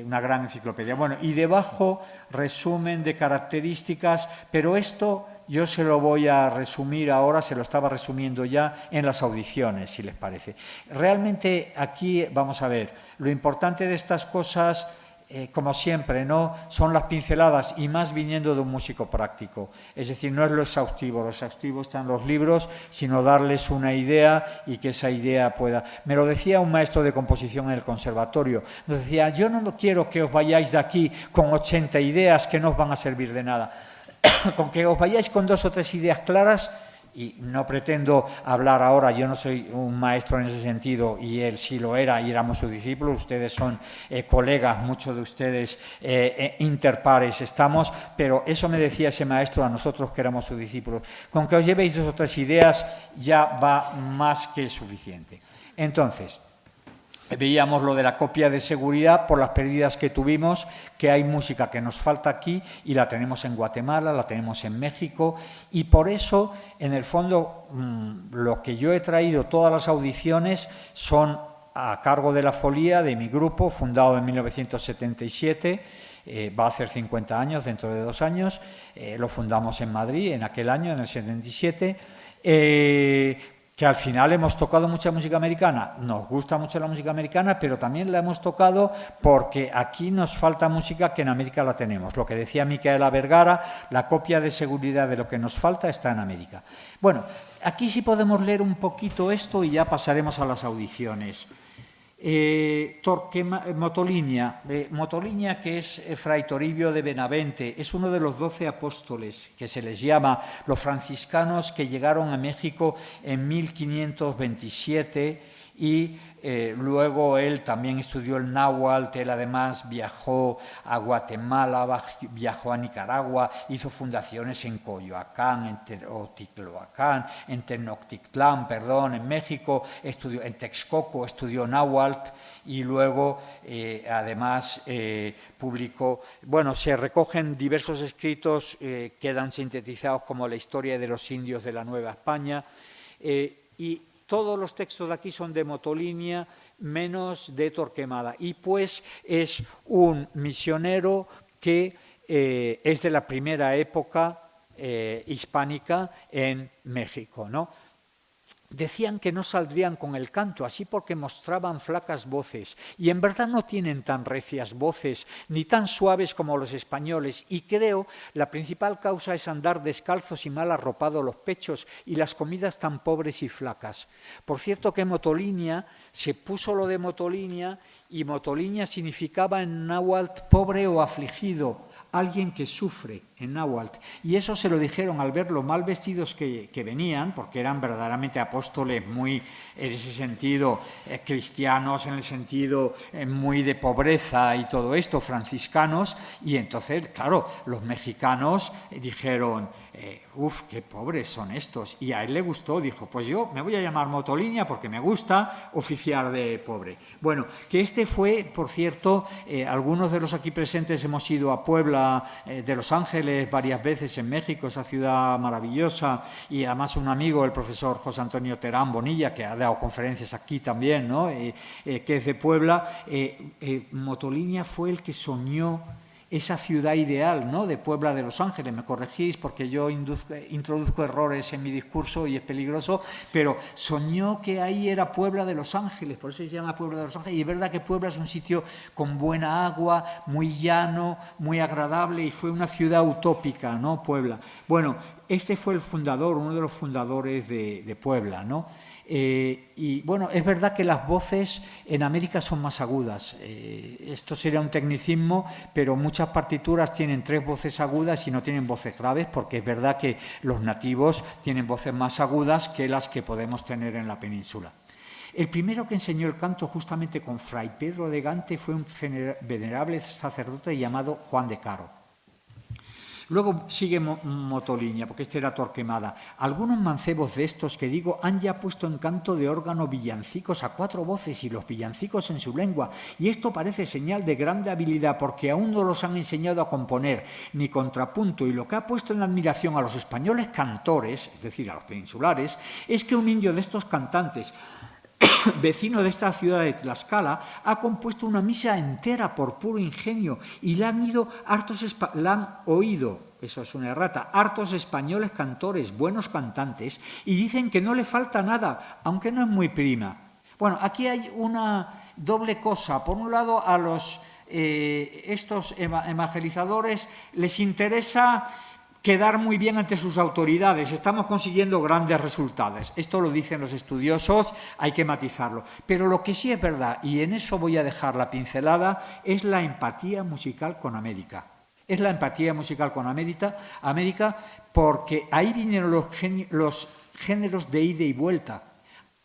una gran enciclopedia. Bueno, y debajo resumen de características, pero esto yo se lo voy a resumir ahora, se lo estaba resumiendo ya en las audiciones, si les parece. Realmente aquí, vamos a ver, lo importante de estas cosas, como siempre, ¿no?, son las pinceladas, y más viniendo de un músico práctico. Es decir, no es lo exhaustivo está en los libros, sino darles una idea y que esa idea pueda... Me lo decía un maestro de composición en el conservatorio, nos decía, yo no quiero que os vayáis de aquí con 80 ideas que no os van a servir de nada, con que os vayáis con 2 o 3 ideas claras. Y no pretendo hablar ahora, yo no soy un maestro en ese sentido, y él sí lo era, y éramos sus discípulos, ustedes son colegas, muchos de ustedes interpares estamos, pero eso me decía ese maestro a nosotros que éramos sus discípulos, con que os llevéis 2 o 3 ideas ya va más que suficiente. Entonces, veíamos lo de la copia de seguridad por las pérdidas que tuvimos, que hay música que nos falta aquí y la tenemos en Guatemala, la tenemos en México, y por eso, en el fondo, lo que yo he traído, todas las audiciones, son a cargo de la Folía, de mi grupo, fundado en 1977, va a hacer 50 años dentro de 2 años, lo fundamos en Madrid en aquel año, en el 77, que al final hemos tocado mucha música americana, nos gusta mucho la música americana, pero también la hemos tocado porque aquí nos falta música que en América la tenemos. Lo que decía Micaela Vergara, la copia de seguridad de lo que nos falta está en América. Bueno, aquí sí podemos leer un poquito esto y ya pasaremos a las audiciones. Motolinia, que es Fray Toribio de Benavente, es uno de los 12 apóstoles, que se les llama los franciscanos, que llegaron a México en 1527, y luego él también estudió el náhuatl. Él además viajó a Guatemala, viajó a Nicaragua, hizo fundaciones en Coyoacán, en Tenochtitlán, en México, estudió en Texcoco, estudió náhuatl, y luego además publicó, bueno, se recogen diversos escritos, quedan sintetizados como la historia de los indios de la Nueva España, y todos los textos de aquí son de Motolinia, menos de Torquemada. Y pues es un misionero que es de la primera época hispánica en México, ¿no? Decían que no saldrían con el canto, así porque mostraban flacas voces, y en verdad no tienen tan recias voces, ni tan suaves como los españoles, y creo la principal causa es andar descalzos y mal arropados los pechos, y las comidas tan pobres y flacas. Por cierto que Motolinia, se puso lo de Motolinia, y Motolinia significaba en náhuatl pobre o afligido, alguien que sufre en náhuatl, y eso se lo dijeron al ver lo mal vestidos que venían, porque eran verdaderamente apóstoles muy, en ese sentido, cristianos, en el sentido muy de pobreza y todo esto, franciscanos, y entonces, claro, los mexicanos dijeron, qué pobres son estos, y a él le gustó, dijo, pues yo me voy a llamar Motolinia porque me gusta oficiar de pobre. Bueno, que este fue, por cierto, algunos de los aquí presentes hemos ido a Puebla de Los Ángeles varias veces, en México, esa ciudad maravillosa, y además un amigo, el profesor José Antonio Terán Bonilla, que ha dado conferencias aquí también, ¿no? Que es de Puebla. Motolinia fue el que soñó esa ciudad ideal, ¿no?, de Puebla de Los Ángeles. Me corregís porque yo introduzco errores en mi discurso y es peligroso, pero soñó que ahí era Puebla de Los Ángeles, por eso se llama Puebla de Los Ángeles, y es verdad que Puebla es un sitio con buena agua, muy llano, muy agradable, y fue una ciudad utópica, ¿no?, Puebla. Bueno, este fue el fundador, uno de los fundadores de Puebla, ¿no? Y bueno, es verdad que las voces en América son más agudas. Esto sería un tecnicismo, pero muchas partituras tienen 3 voces agudas y no tienen voces graves, porque es verdad que los nativos tienen voces más agudas que las que podemos tener en la península. El primero que enseñó el canto justamente con Fray Pedro de Gante fue un venerable sacerdote llamado Juan de Caro. Luego sigue Motolinia, porque este era Torquemada. Algunos mancebos de estos que digo han ya puesto en canto de órgano villancicos a 4 voces y los villancicos en su lengua, y esto parece señal de grande habilidad porque aún no los han enseñado a componer ni contrapunto, y lo que ha puesto en admiración a los españoles cantores, es decir, a los peninsulares, es que un indio de estos cantantes, vecino de esta ciudad de Tlaxcala, ha compuesto una misa entera por puro ingenio y la han oído, eso es una errata, hartos españoles cantores, buenos cantantes, y dicen que no le falta nada, aunque no es muy prima. Bueno, aquí hay una doble cosa. Por un lado, a los estos evangelizadores les interesa quedar muy bien ante sus autoridades. Estamos consiguiendo grandes resultados. Esto lo dicen los estudiosos, hay que matizarlo. Pero lo que sí es verdad, y en eso voy a dejar la pincelada, es la empatía musical con América. Es la empatía musical con América, porque ahí vinieron los géneros de ida y vuelta.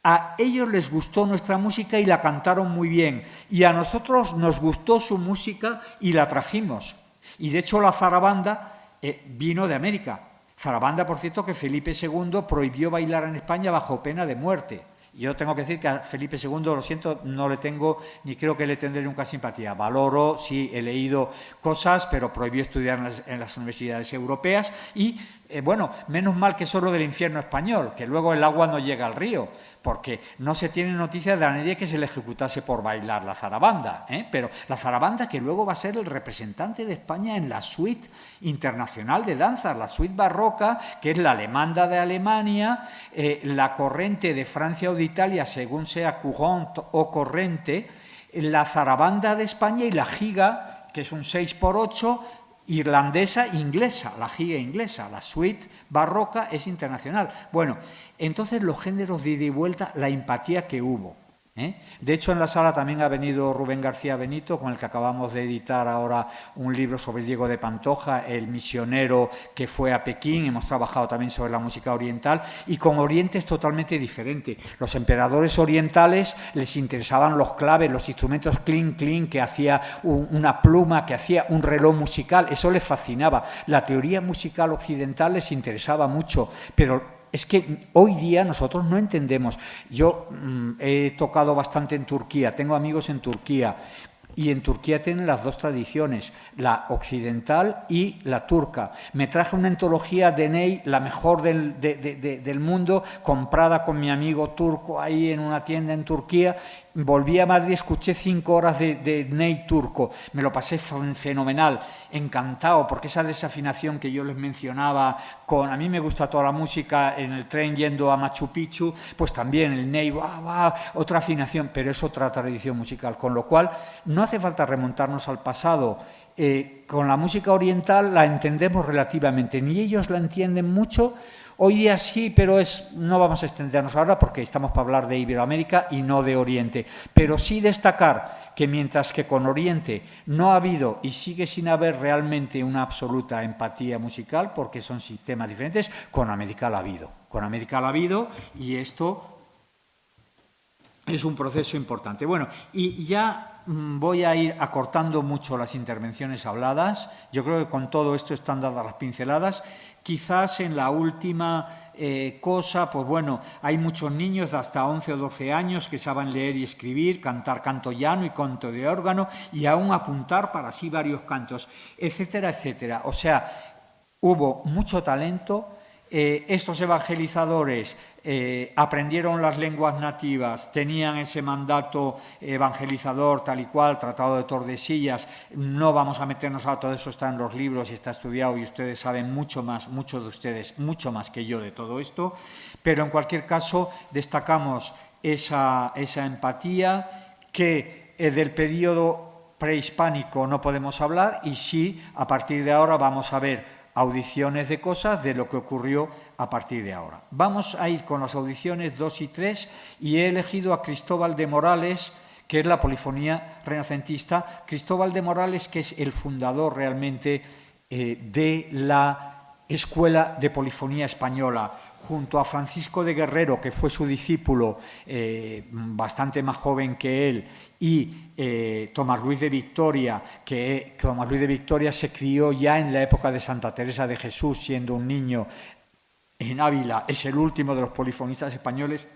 A ellos les gustó nuestra música y la cantaron muy bien. Y a nosotros nos gustó su música y la trajimos. Y de hecho la zarabanda vino de América. Zarabanda, por cierto, que Felipe II prohibió bailar en España bajo pena de muerte. Yo tengo que decir que a Felipe II, lo siento, no le tengo, ni creo que le tendré nunca simpatía. Valoro, sí, he leído cosas, pero prohibió estudiar en las universidades europeas y, bueno, menos mal que solo del infierno español, que luego el agua no llega al río, porque no se tiene noticia de nadie que se le ejecutase por bailar la zarabanda, pero la zarabanda que luego va a ser el representante de España en la suite internacional de danzas, la suite barroca, que es la alemanda de Alemania, la corrente de Francia o de Italia, según sea courante o corrente, la zarabanda de España y la giga, que es un 6x8, irlandesa, inglesa, la giga inglesa, la suite barroca es internacional. Bueno, entonces los géneros de ida y vuelta, la empatía que hubo. De hecho, en la sala también ha venido Rubén García Benito, con el que acabamos de editar ahora un libro sobre Diego de Pantoja, el misionero que fue a Pekín. Hemos trabajado también sobre la música oriental y con Oriente es totalmente diferente. Los emperadores orientales les interesaban los claves, los instrumentos clink, clink, que hacía una pluma, que hacía un reloj musical, eso les fascinaba. La teoría musical occidental les interesaba mucho, pero es que hoy día nosotros no entendemos. Yo he tocado bastante en Turquía, tengo amigos en Turquía, y en Turquía tienen las 2 tradiciones, la occidental y la turca. Me traje una antología de Ney, la mejor del mundo, comprada con mi amigo turco ahí en una tienda en Turquía. Volví a Madrid, escuché 5 horas de Ney turco, me lo pasé fenomenal, encantado, porque esa desafinación que yo les mencionaba, a mí me gusta toda la música, en el tren yendo a Machu Picchu, pues también el Ney, otra afinación, pero es otra tradición musical, con lo cual no hace falta remontarnos al pasado. Con la música oriental la entendemos relativamente, ni ellos la entienden mucho. Hoy día sí, pero no vamos a extendernos ahora porque estamos para hablar de Iberoamérica y no de Oriente. Pero sí destacar que mientras que con Oriente no ha habido y sigue sin haber realmente una absoluta empatía musical, porque son sistemas diferentes, con América la ha habido. Con América la ha habido y esto es un proceso importante. Bueno, y ya voy a ir acortando mucho las intervenciones habladas. Yo creo que con todo esto están dadas las pinceladas. Quizás en la última cosa, pues bueno, hay muchos niños de hasta 11 o 12 años que saben leer y escribir, cantar canto llano y canto de órgano y aún apuntar para sí varios cantos, etcétera, etcétera. O sea, hubo mucho talento. Estos evangelizadores aprendieron las lenguas nativas, tenían ese mandato evangelizador tal y cual, Tratado de Tordesillas. No vamos a meternos a todo eso, está en los libros y está estudiado y ustedes saben mucho más, muchos de ustedes, mucho más que yo de todo esto, pero en cualquier caso destacamos esa empatía que del periodo prehispánico no podemos hablar y sí, a partir de ahora vamos a ver audiciones de cosas de lo que ocurrió a partir de ahora. Vamos a ir con las audiciones 2 y 3 y he elegido a Cristóbal de Morales, que es la polifonía renacentista. Cristóbal de Morales, que es el fundador realmente de la Escuela de Polifonía Española, junto a Francisco de Guerrero, que fue su discípulo, bastante más joven que él, y Tomás Luis de Victoria, que Tomás Luis de Victoria se crió ya en la época de Santa Teresa de Jesús, siendo un niño en Ávila. Es el último de los polifonistas españoles.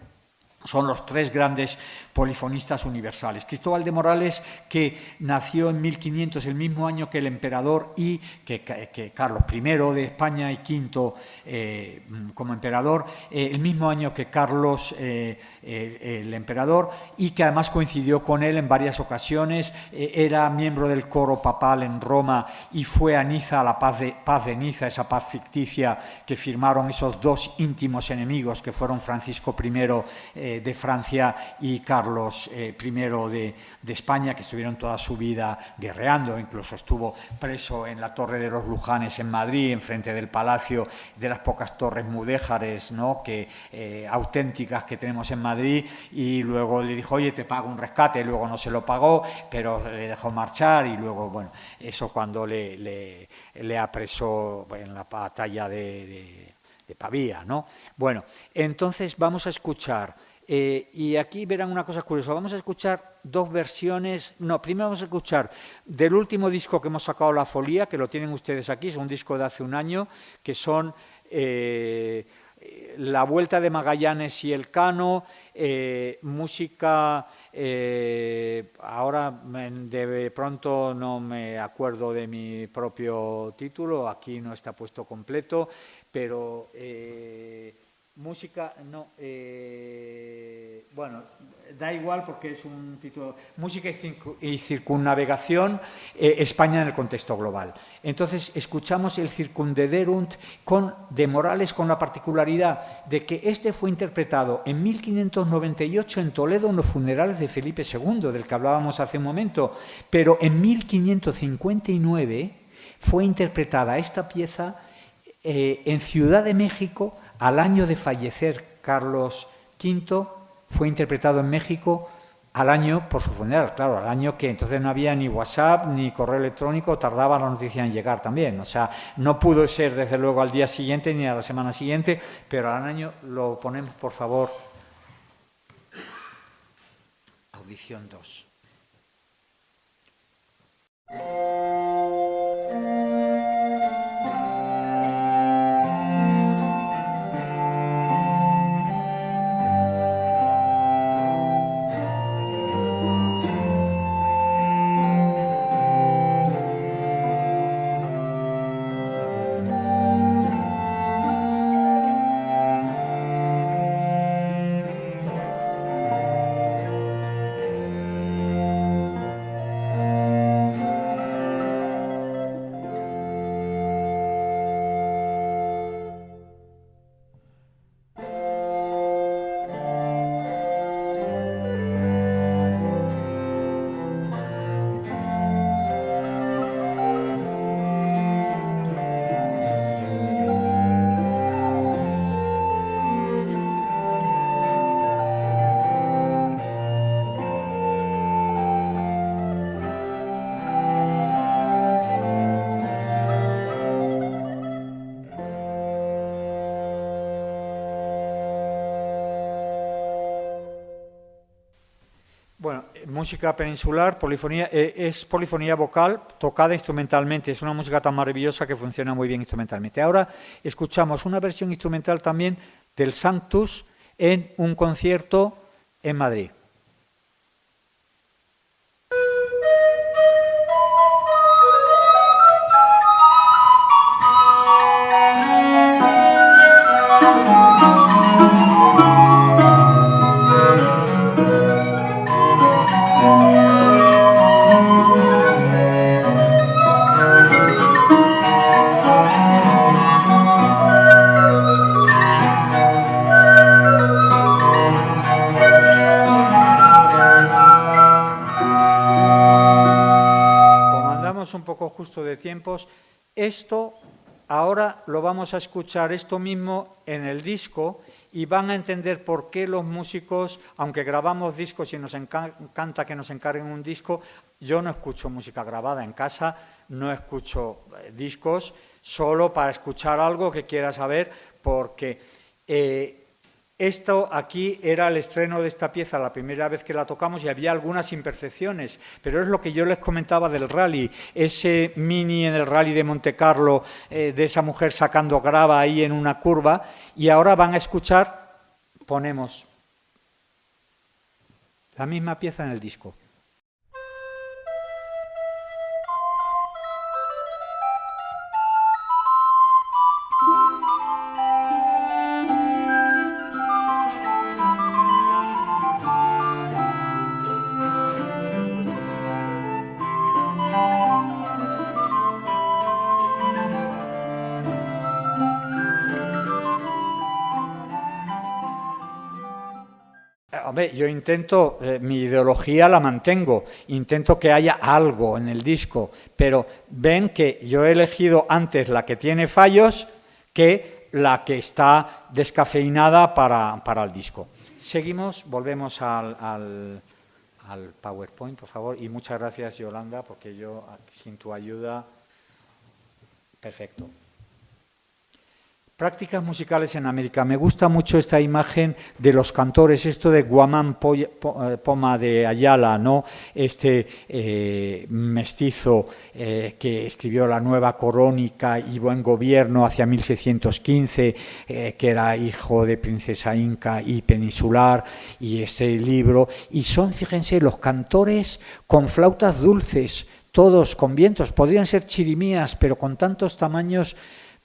Son los tres grandes polifonistas universales. Cristóbal de Morales, que nació en 1500, el mismo año que el emperador, y que Carlos I de España y V como emperador, el mismo año que Carlos el emperador, y que además coincidió con él en varias ocasiones. Era miembro del coro papal en Roma y fue a Niza, a la paz de Niza, esa paz ficticia que firmaron esos dos íntimos enemigos que fueron Francisco I de Francia y Carlos I de España, que estuvieron toda su vida guerreando. Incluso estuvo preso en la Torre de los Lujanes en Madrid, enfrente del palacio, de las pocas torres mudéjares, ¿no?, auténticas que tenemos en Madrid, y luego le dijo: oye, te pago un rescate. Luego no se lo pagó, pero le dejó marchar, y luego, bueno, eso cuando le apresó en la batalla de Pavía, ¿no? Bueno, entonces vamos a escuchar, y aquí verán una cosa curiosa, vamos a escuchar dos versiones. No, primero vamos a escuchar del último disco que hemos sacado, La Folía, que lo tienen ustedes aquí, es un disco de hace un año, que son La Vuelta de Magallanes y El Cano, música, ahora de pronto no me acuerdo de mi propio título, aquí no está puesto completo, pero música, no, bueno, da igual porque es un título, Música y Circunnavegación, España en el contexto global. Entonces escuchamos el Circundederunt de Morales, con la particularidad de que este fue interpretado en 1598 en Toledo en los funerales de Felipe II, del que hablábamos hace un momento, pero en 1559 fue interpretada esta pieza en Ciudad de México. Al año de fallecer Carlos V, fue interpretado en México al año por su funeral, claro, al año que entonces no había ni WhatsApp ni correo electrónico, tardaba la noticia en llegar también, o sea, no pudo ser desde luego al día siguiente ni a la semana siguiente, pero al año. Lo ponemos, por favor. Audición 2. Bueno, música peninsular, polifonía, es polifonía vocal tocada instrumentalmente. Es una música tan maravillosa que funciona muy bien instrumentalmente. Ahora escuchamos una versión instrumental también del Sanctus en un concierto en Madrid. Un poco justo de tiempos, esto ahora lo vamos a escuchar esto mismo en el disco y van a entender por qué los músicos, aunque grabamos discos y nos encanta que nos encarguen un disco, yo no escucho música grabada en casa, no escucho discos, solo para escuchar algo que quiera saber, porque esto aquí era el estreno de esta pieza, la primera vez que la tocamos, y había algunas imperfecciones, pero es lo que yo les comentaba del rally, ese mini en el rally de Monte Carlo, de esa mujer sacando grava ahí en una curva, y ahora van a escuchar, ponemos la misma pieza en el disco. Hombre, yo intento, mi ideología la mantengo, intento que haya algo en el disco, pero ven que yo he elegido antes la que tiene fallos que la que está descafeinada para el disco. Seguimos, volvemos al PowerPoint, por favor, y muchas gracias, Yolanda, porque yo sin tu ayuda, perfecto. Prácticas musicales en América. Me gusta mucho esta imagen de los cantores, esto de Guamán Poma de Ayala, ¿no? Este mestizo que escribió la Nueva Corónica y Buen Gobierno hacia 1615, que era hijo de princesa inca y peninsular, y este libro. Y son, fíjense, los cantores con flautas dulces, todos con vientos, podrían ser chirimías, pero con tantos tamaños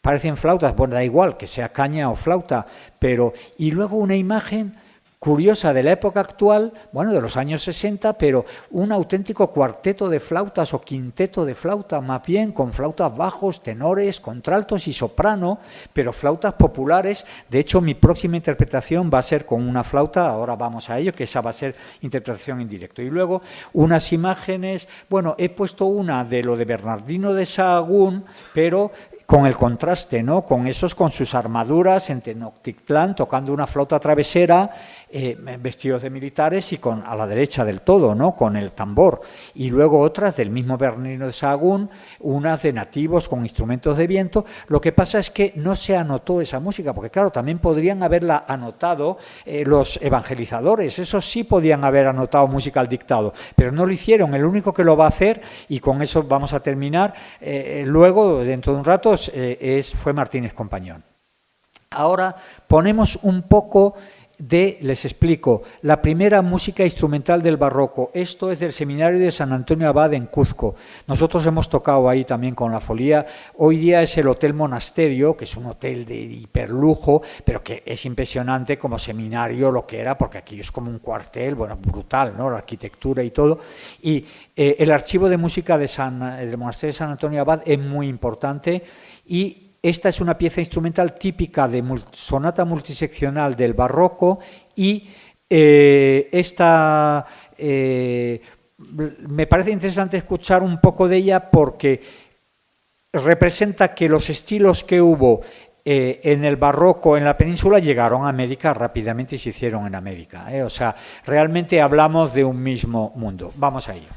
parecen flautas, bueno, da igual que sea caña o flauta, pero y luego una imagen curiosa de la época actual, bueno, de los años 60, pero un auténtico cuarteto de flautas o quinteto de flautas, más bien, con flautas bajos, tenores, contraltos y soprano, pero flautas populares. De hecho, mi próxima interpretación va a ser con una flauta, ahora vamos a ello, que esa va a ser interpretación en directo. Y luego unas imágenes, bueno, he puesto una de lo de Bernardino de Sahagún, pero con el contraste, ¿no? Con sus armaduras en Tenochtitlán, tocando una flauta travesera, vestidos de militares y a la derecha del todo, ¿no? Con el tambor. Y luego otras del mismo Bernardino de Sahagún, unas de nativos con instrumentos de viento. Lo que pasa es que no se anotó esa música, porque claro, también podrían haberla anotado los evangelizadores, esos sí podían haber anotado música al dictado, pero no lo hicieron. El único que lo va a hacer, y con eso vamos a terminar, luego, dentro de un rato, fue Martínez Compañón. Ahora ponemos un poco les explico, la primera música instrumental del barroco. Esto es del Seminario de San Antonio Abad en Cuzco. Nosotros hemos tocado ahí también con la Folía. Hoy día es el Hotel Monasterio, que es un hotel de hiperlujo, pero que es impresionante como seminario lo que era, porque aquí es como un cuartel, bueno, brutal, ¿no? La arquitectura y todo. Y el archivo de música del Monasterio de San Antonio Abad es muy importante, y esta es una pieza instrumental típica de sonata multiseccional del barroco, y esta me parece interesante escuchar un poco de ella porque representa que los estilos que hubo en el barroco en la península llegaron a América rápidamente y se hicieron en América, O sea, realmente hablamos de un mismo mundo. Vamos a ello.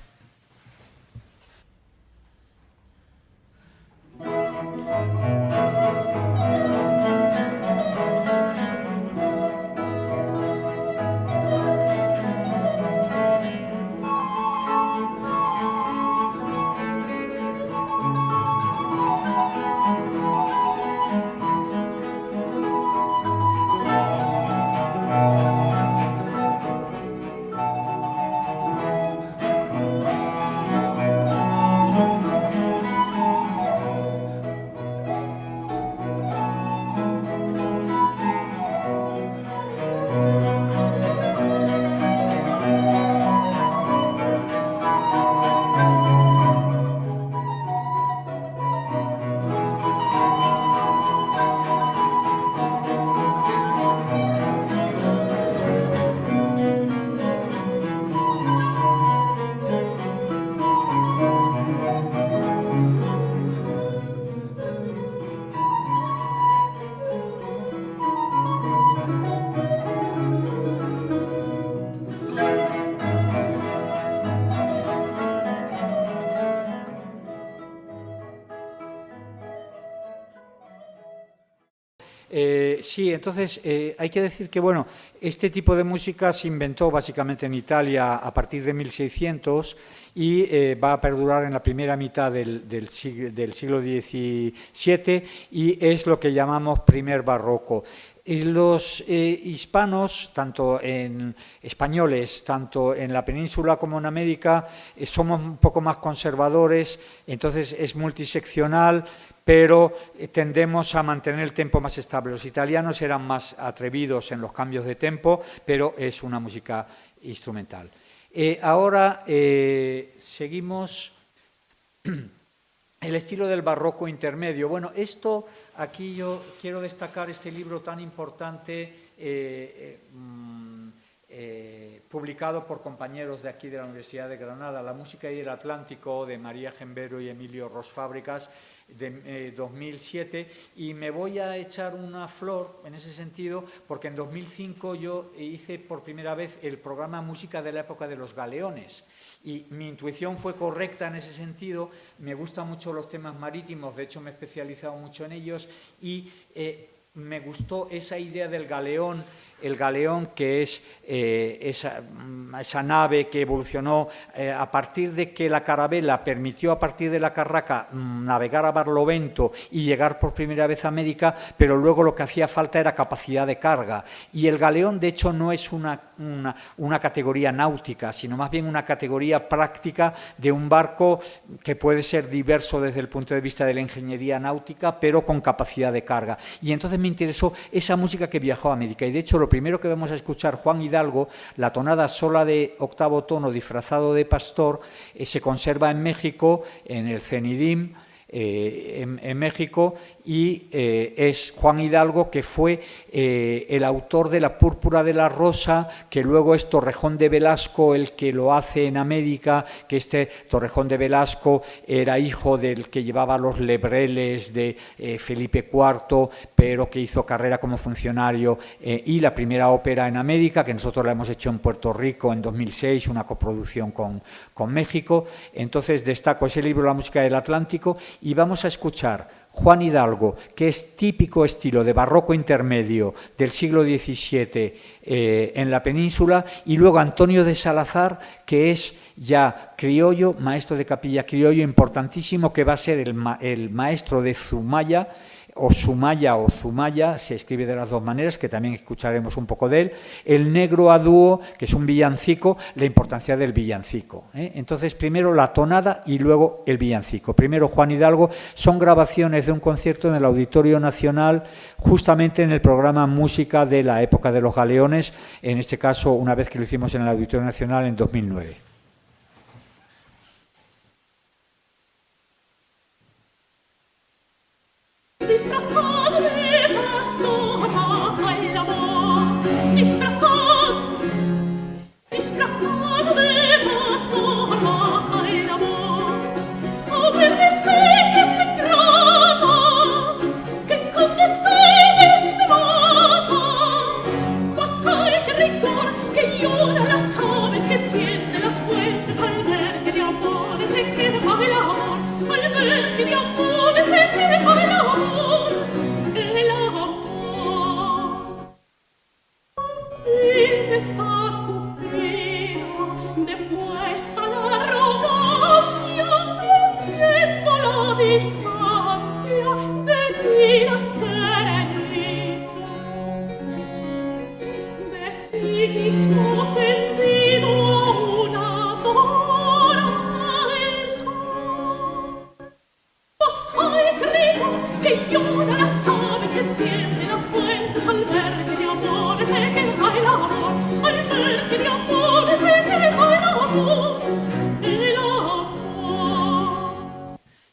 Sí, entonces hay que decir que, bueno, este tipo de música se inventó básicamente en Italia a partir de 1600 y va a perdurar en la primera mitad del siglo XVII y es lo que llamamos primer barroco. Y los hispanos, tanto en españoles, tanto en la península como en América, somos un poco más conservadores, entonces es multiseccional, pero tendemos a mantener el tempo más estable. Los italianos eran más atrevidos en los cambios de tempo, pero es una música instrumental. Ahora seguimos el estilo del barroco intermedio. Bueno, esto aquí yo quiero destacar este libro tan importante publicado por compañeros de aquí de la Universidad de Granada, La música y el Atlántico, de María Gembero y Emilio Rosfábricas, de 2007, y me voy a echar una flor en ese sentido porque en 2005 yo hice por primera vez el programa Música de la época de los galeones y mi intuición fue correcta en ese sentido. Me gustan mucho los temas marítimos, de hecho me he especializado mucho en ellos y me gustó esa idea del galeón, el galeón que es esa nave que evolucionó a partir de que la carabela permitió a partir de la Carraca navegar a Barlovento y llegar por primera vez a América, pero luego lo que hacía falta era capacidad de carga. Y el galeón, de hecho, no es una categoría náutica, sino más bien una categoría práctica de un barco que puede ser diverso desde el punto de vista de la ingeniería náutica, pero con capacidad de carga. Y entonces me interesó esa música que viajó a América. Y de hecho, lo primero que vamos a escuchar, Juan Hidalgo, la tonada sola de octavo tono disfrazado de pastor, se conserva en México, en el CENIDIM, en México, y es Juan Hidalgo, que fue el autor de La púrpura de la rosa, que luego es Torrejón de Velasco el que lo hace en América, que este Torrejón de Velasco era hijo del que llevaba los lebreles de Felipe IV, pero que hizo carrera como funcionario, y la primera ópera en América, que nosotros la hemos hecho en Puerto Rico en 2006, una coproducción con México. Entonces destaco ese libro, La música del Atlántico, y vamos a escuchar Juan Hidalgo, que es típico estilo de barroco intermedio del siglo XVII en la península, y luego Antonio de Salazar, que es ya criollo, maestro de capilla criollo importantísimo, que va a ser el maestro de Zumaya, o Zumaya, se escribe de las dos maneras, que también escucharemos un poco de él. El negro a dúo, que es un villancico, la importancia del villancico. Entonces, primero la tonada y luego el villancico. Primero Juan Hidalgo, son grabaciones de un concierto en el Auditorio Nacional, justamente en el programa Música de la época de los galeones, en este caso una vez que lo hicimos en el Auditorio Nacional en 2009.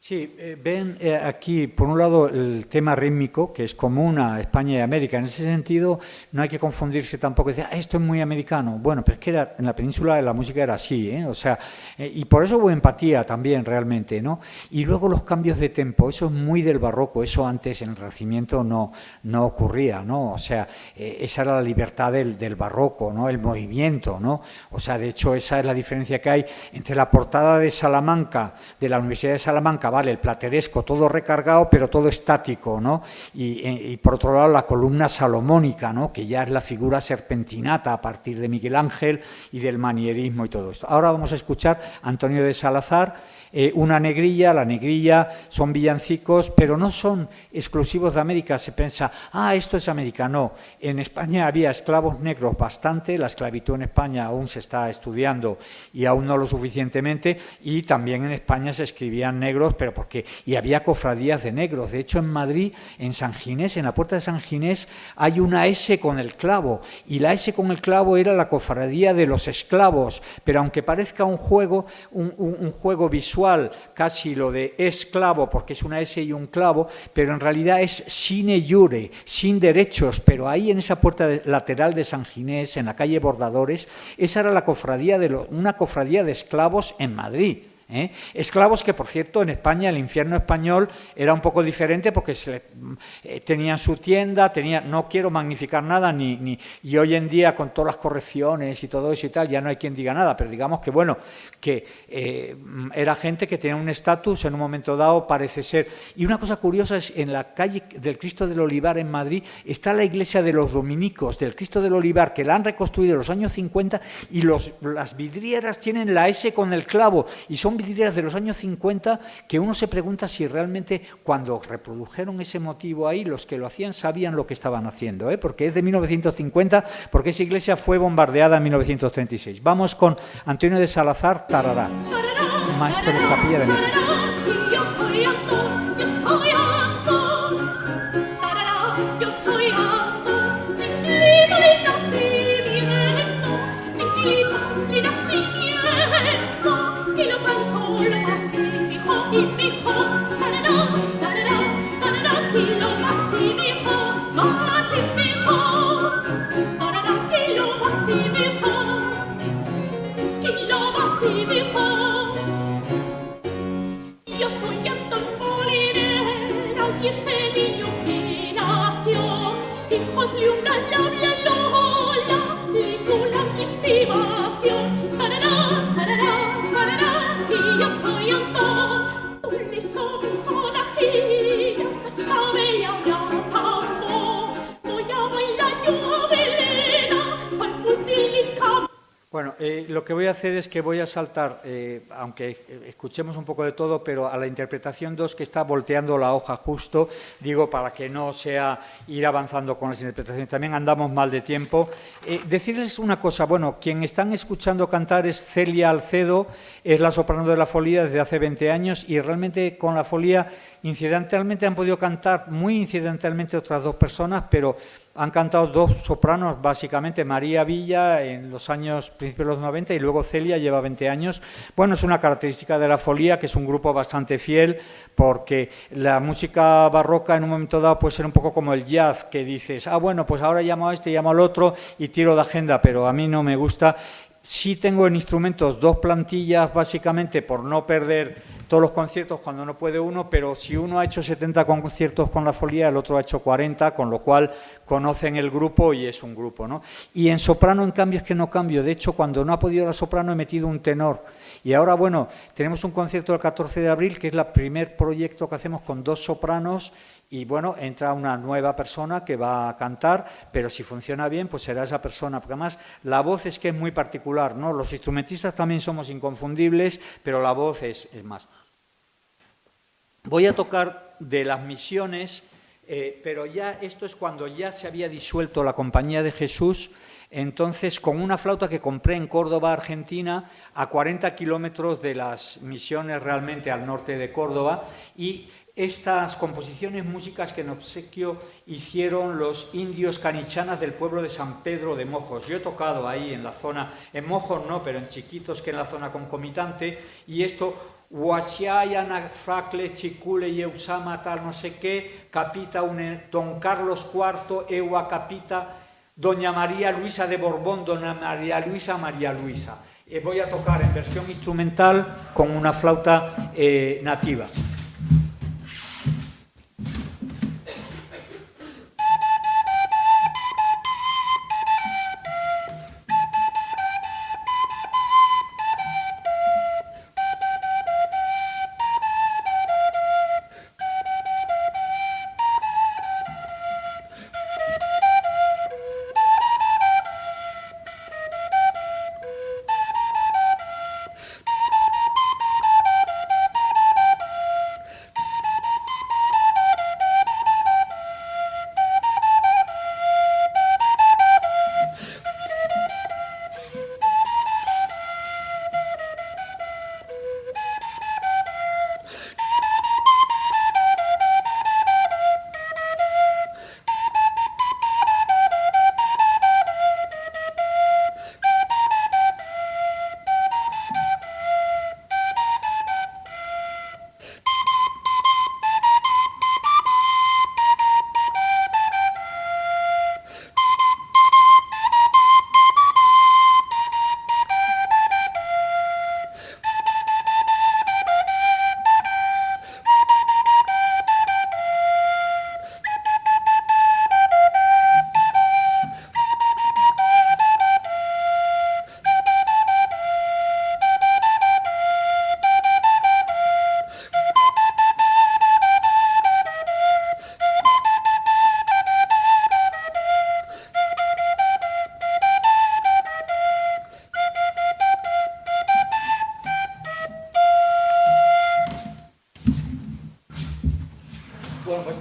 Sí, ven aquí, por un lado, el tema rítmico, que es común a España y América. En ese sentido, no hay que confundirse tampoco. Decir, esto es muy americano. Bueno, pero es que en la península la música era así, O sea, y por eso hubo empatía también, realmente, ¿no? Y luego los cambios de tempo, eso es muy del barroco. Eso antes, en el Renacimiento, no ocurría, ¿no? O sea, esa era la libertad del barroco, ¿no? El movimiento, ¿no? O sea, de hecho, esa es la diferencia que hay entre la portada de Salamanca, de la Universidad de Salamanca, ¿vale? El plateresco, todo recargado, pero todo estático, ¿no? Y por otro lado la columna salomónica, ¿no? Que ya es la figura serpentinata a partir de Miguel Ángel y del manierismo y todo esto. Ahora vamos a escuchar a Antonio de Salazar, una negrilla. La negrilla son villancicos, pero no son exclusivos de América. Se piensa, esto es América. No, en España había esclavos negros bastante, la esclavitud en España aún se está estudiando y aún no lo suficientemente, y también en España se escribían negros, pero porque y había cofradías de negros. De hecho, en Madrid, en San Ginés, en la puerta de San Ginés, hay una S con el clavo, y la S con el clavo era la cofradía de los esclavos, pero aunque parezca un juego, un juego visual, casi lo de esclavo, porque es una S y un clavo, pero en realidad es sine iure, sin derechos. Pero ahí en esa puerta lateral de San Ginés, en la calle Bordadores, esa era la cofradía una cofradía de esclavos en Madrid. Esclavos que, por cierto, en España, el infierno español era un poco diferente porque tenían su tienda, no quiero magnificar nada, y hoy en día con todas las correcciones y todo eso y tal, ya no hay quien diga nada, pero digamos que, bueno, que era gente que tenía un estatus en un momento dado, parece ser. Y una cosa curiosa es, en la calle del Cristo del Olivar en Madrid, está la iglesia de los dominicos del Cristo del Olivar, que la han reconstruido en los años 50, y las vidrieras tienen la S con el clavo, y son vidrieras de los años 50 que uno se pregunta si realmente cuando reprodujeron ese motivo ahí, los que lo hacían sabían lo que estaban haciendo, porque es de 1950, porque esa iglesia fue bombardeada en 1936. Vamos con Antonio de Salazar, Tarará, maestro de Capilla de México. Yo soy Antón, yo soy Antón, tarará, yo soy Antón, niñito de nacimiento, niñito de nacimiento, y lo canto lo así, mi hijo, tarará, tarará, tarará, y lo así, mi hijo, tarará, y lo así, mi hijo, y lo así, mi hijo. Yo soy Antón Molinera y ese niño que nació, hijos de una labia Lola, ninguna mi estimación. Tarará, tarará, tarará, y yo soy Antón, un sonajilla, cascabe y ahora tambo, voy a bailar yo a Belena, al multilicam. Bueno, lo que voy a hacer es que voy a saltar, aunque escuchemos un poco de todo, pero a la interpretación 2, que está volteando la hoja justo, digo, para que no sea ir avanzando con las interpretaciones, también andamos mal de tiempo. Decirles una cosa, bueno, quien están escuchando cantar es Celia Alcedo, es la soprano de la Folía desde hace 20 años, y realmente con la Folía incidentalmente han podido cantar, muy incidentalmente, otras dos personas, pero han cantado dos sopranos, básicamente, María Villa en los años principios de los 90 y luego Celia, lleva 20 años. Bueno, es una característica de la Folía, que es un grupo bastante fiel, porque la música barroca en un momento dado puede ser un poco como el jazz, que dices, bueno, pues ahora llamo a este, llamo al otro y tiro de agenda, pero a mí no me gusta. Sí tengo en instrumentos dos plantillas, básicamente, por no perder todos los conciertos cuando no puede uno, pero si uno ha hecho 70 conciertos con la Folía, el otro ha hecho 40, con lo cual conocen el grupo y es un grupo, ¿no? Y en soprano, en cambio, es que no cambio. De hecho, cuando no ha podido la soprano, he metido un tenor. Y ahora, bueno, tenemos un concierto el 14 de abril, que es el primer proyecto que hacemos con dos sopranos, y bueno, entra una nueva persona que va a cantar, pero si funciona bien, pues será esa persona, porque además la voz es que es muy particular, ¿no? Los instrumentistas también somos inconfundibles, pero la voz es más. Voy a tocar de las misiones, pero ya esto es cuando ya se había disuelto la Compañía de Jesús, entonces con una flauta que compré en Córdoba, Argentina, a 40 kilómetros de las misiones realmente al norte de Córdoba, y estas composiciones, músicas que en obsequio hicieron los indios canichanas del pueblo de San Pedro de Mojos. Yo he tocado ahí en la zona, en Mojos no, pero en Chiquitos, que en la zona concomitante, y esto, Huasiayana, Fracle, Chicule y Eusama, tal no sé qué, capita don Carlos IV, Eua capita, doña María Luisa de Borbón, doña María Luisa, María Luisa. Voy a tocar en versión instrumental con una flauta nativa.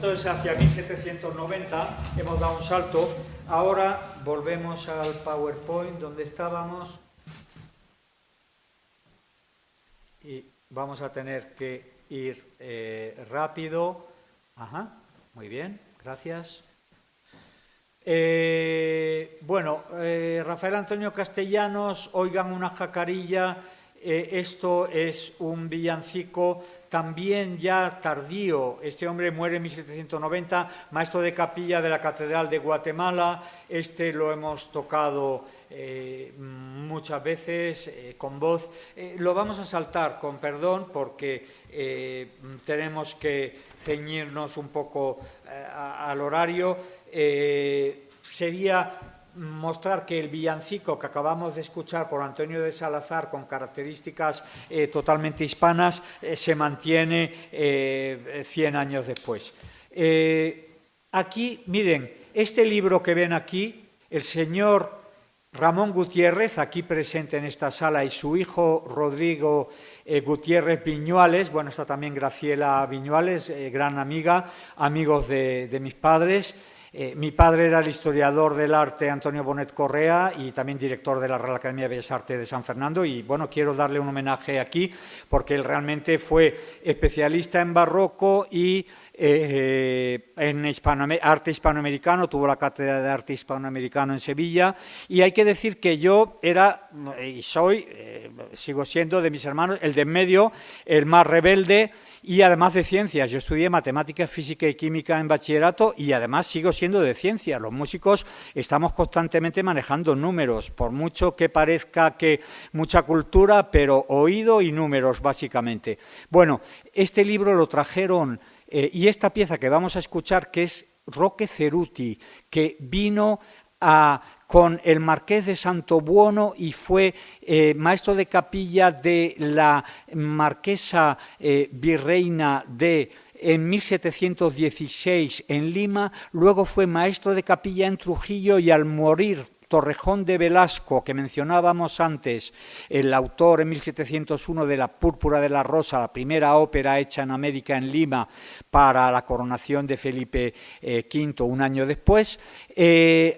entonces hacia 1790, hemos dado un salto. Ahora volvemos al PowerPoint donde estábamos y vamos a tener que ir rápido. Ajá, muy bien, gracias. Rafael Antonio Castellanos, Oigan una jacarilla. Esto es un villancico también ya tardío. Este hombre muere en 1790, maestro de capilla de la Catedral de Guatemala. Este lo hemos tocado muchas veces con voz. Lo vamos a saltar con perdón porque tenemos que ceñirnos un poco al horario. Sería mostrar que el villancico que acabamos de escuchar por Antonio de Salazar, con características totalmente hispanas, se mantiene 100 años después. Aquí, miren, este libro que ven aquí, el señor Ramón Gutiérrez, aquí presente en esta sala, y su hijo Rodrigo Gutiérrez Viñuales, bueno, está también Graciela Viñuales, gran amiga, amigos de mis padres. Mi padre era el historiador del arte Antonio Bonet Correa y también director de la Real Academia de Bellas Artes de San Fernando, y bueno, quiero darle un homenaje aquí porque él realmente fue especialista en barroco y en arte hispanoamericano, tuvo la cátedra de arte hispanoamericano en Sevilla, y hay que decir que yo era y soy, sigo siendo de mis hermanos, el de en medio, el más rebelde, y además de ciencias. Yo estudié matemáticas, física y química en bachillerato y además sigo siendo de ciencias. Los músicos estamos constantemente manejando números, por mucho que parezca que mucha cultura, pero oído y números básicamente. Bueno, este libro lo trajeron y esta pieza que vamos a escuchar, que es Roque Ceruti, que vino con el marqués de Santobuono y fue maestro de capilla de la marquesa virreina en 1716 en Lima, luego fue maestro de capilla en Trujillo y al morir Torrejón de Velasco, que mencionábamos antes, el autor en 1701 de La Púrpura de la Rosa, la primera ópera hecha en América, en Lima, para la coronación de Felipe V, un año después.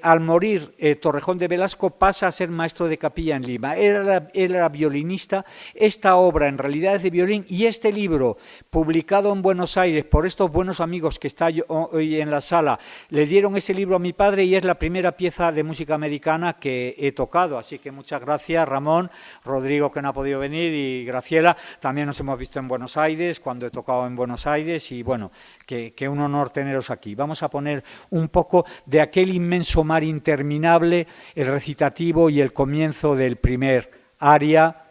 Al morir Torrejón de Velasco pasa a ser maestro de capilla en Lima. Él era violinista. Esta obra en realidad es de violín, y este libro, publicado en Buenos Aires por estos buenos amigos que están hoy en la sala, le dieron este libro a mi padre y es la primera pieza de música americana que he tocado, así que muchas gracias Ramón, Rodrigo que no ha podido venir y Graciela, también nos hemos visto en Buenos Aires cuando he tocado en Buenos Aires y bueno, que un honor teneros aquí. Vamos a poner un poco de aquel inmenso mar interminable, el recitativo y el comienzo del primer aria,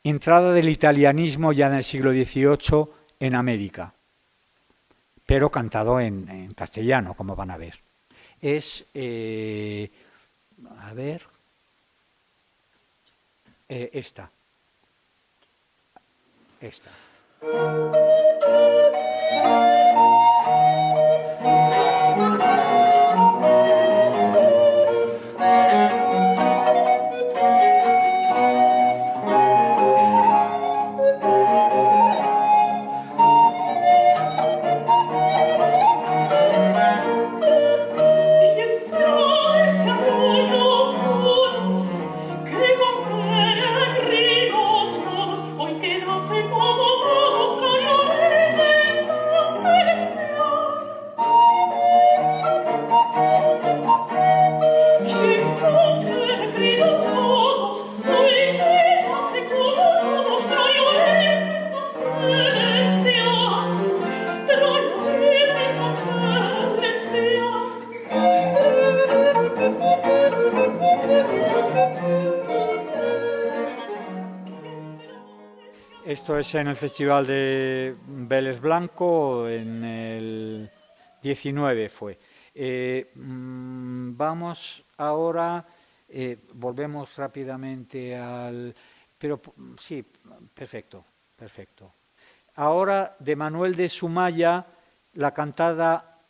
entrada del italianismo ya en el siglo XVIII en América, pero cantado en castellano, como van a ver. Es, a ver, esta. Hoy quédate como todos traeré Esto es en el Festival de Vélez Blanco, en el 19 fue. Vamos ahora, volvemos rápidamente al... Pero sí, perfecto. Ahora de Manuel de Sumaya, la cantada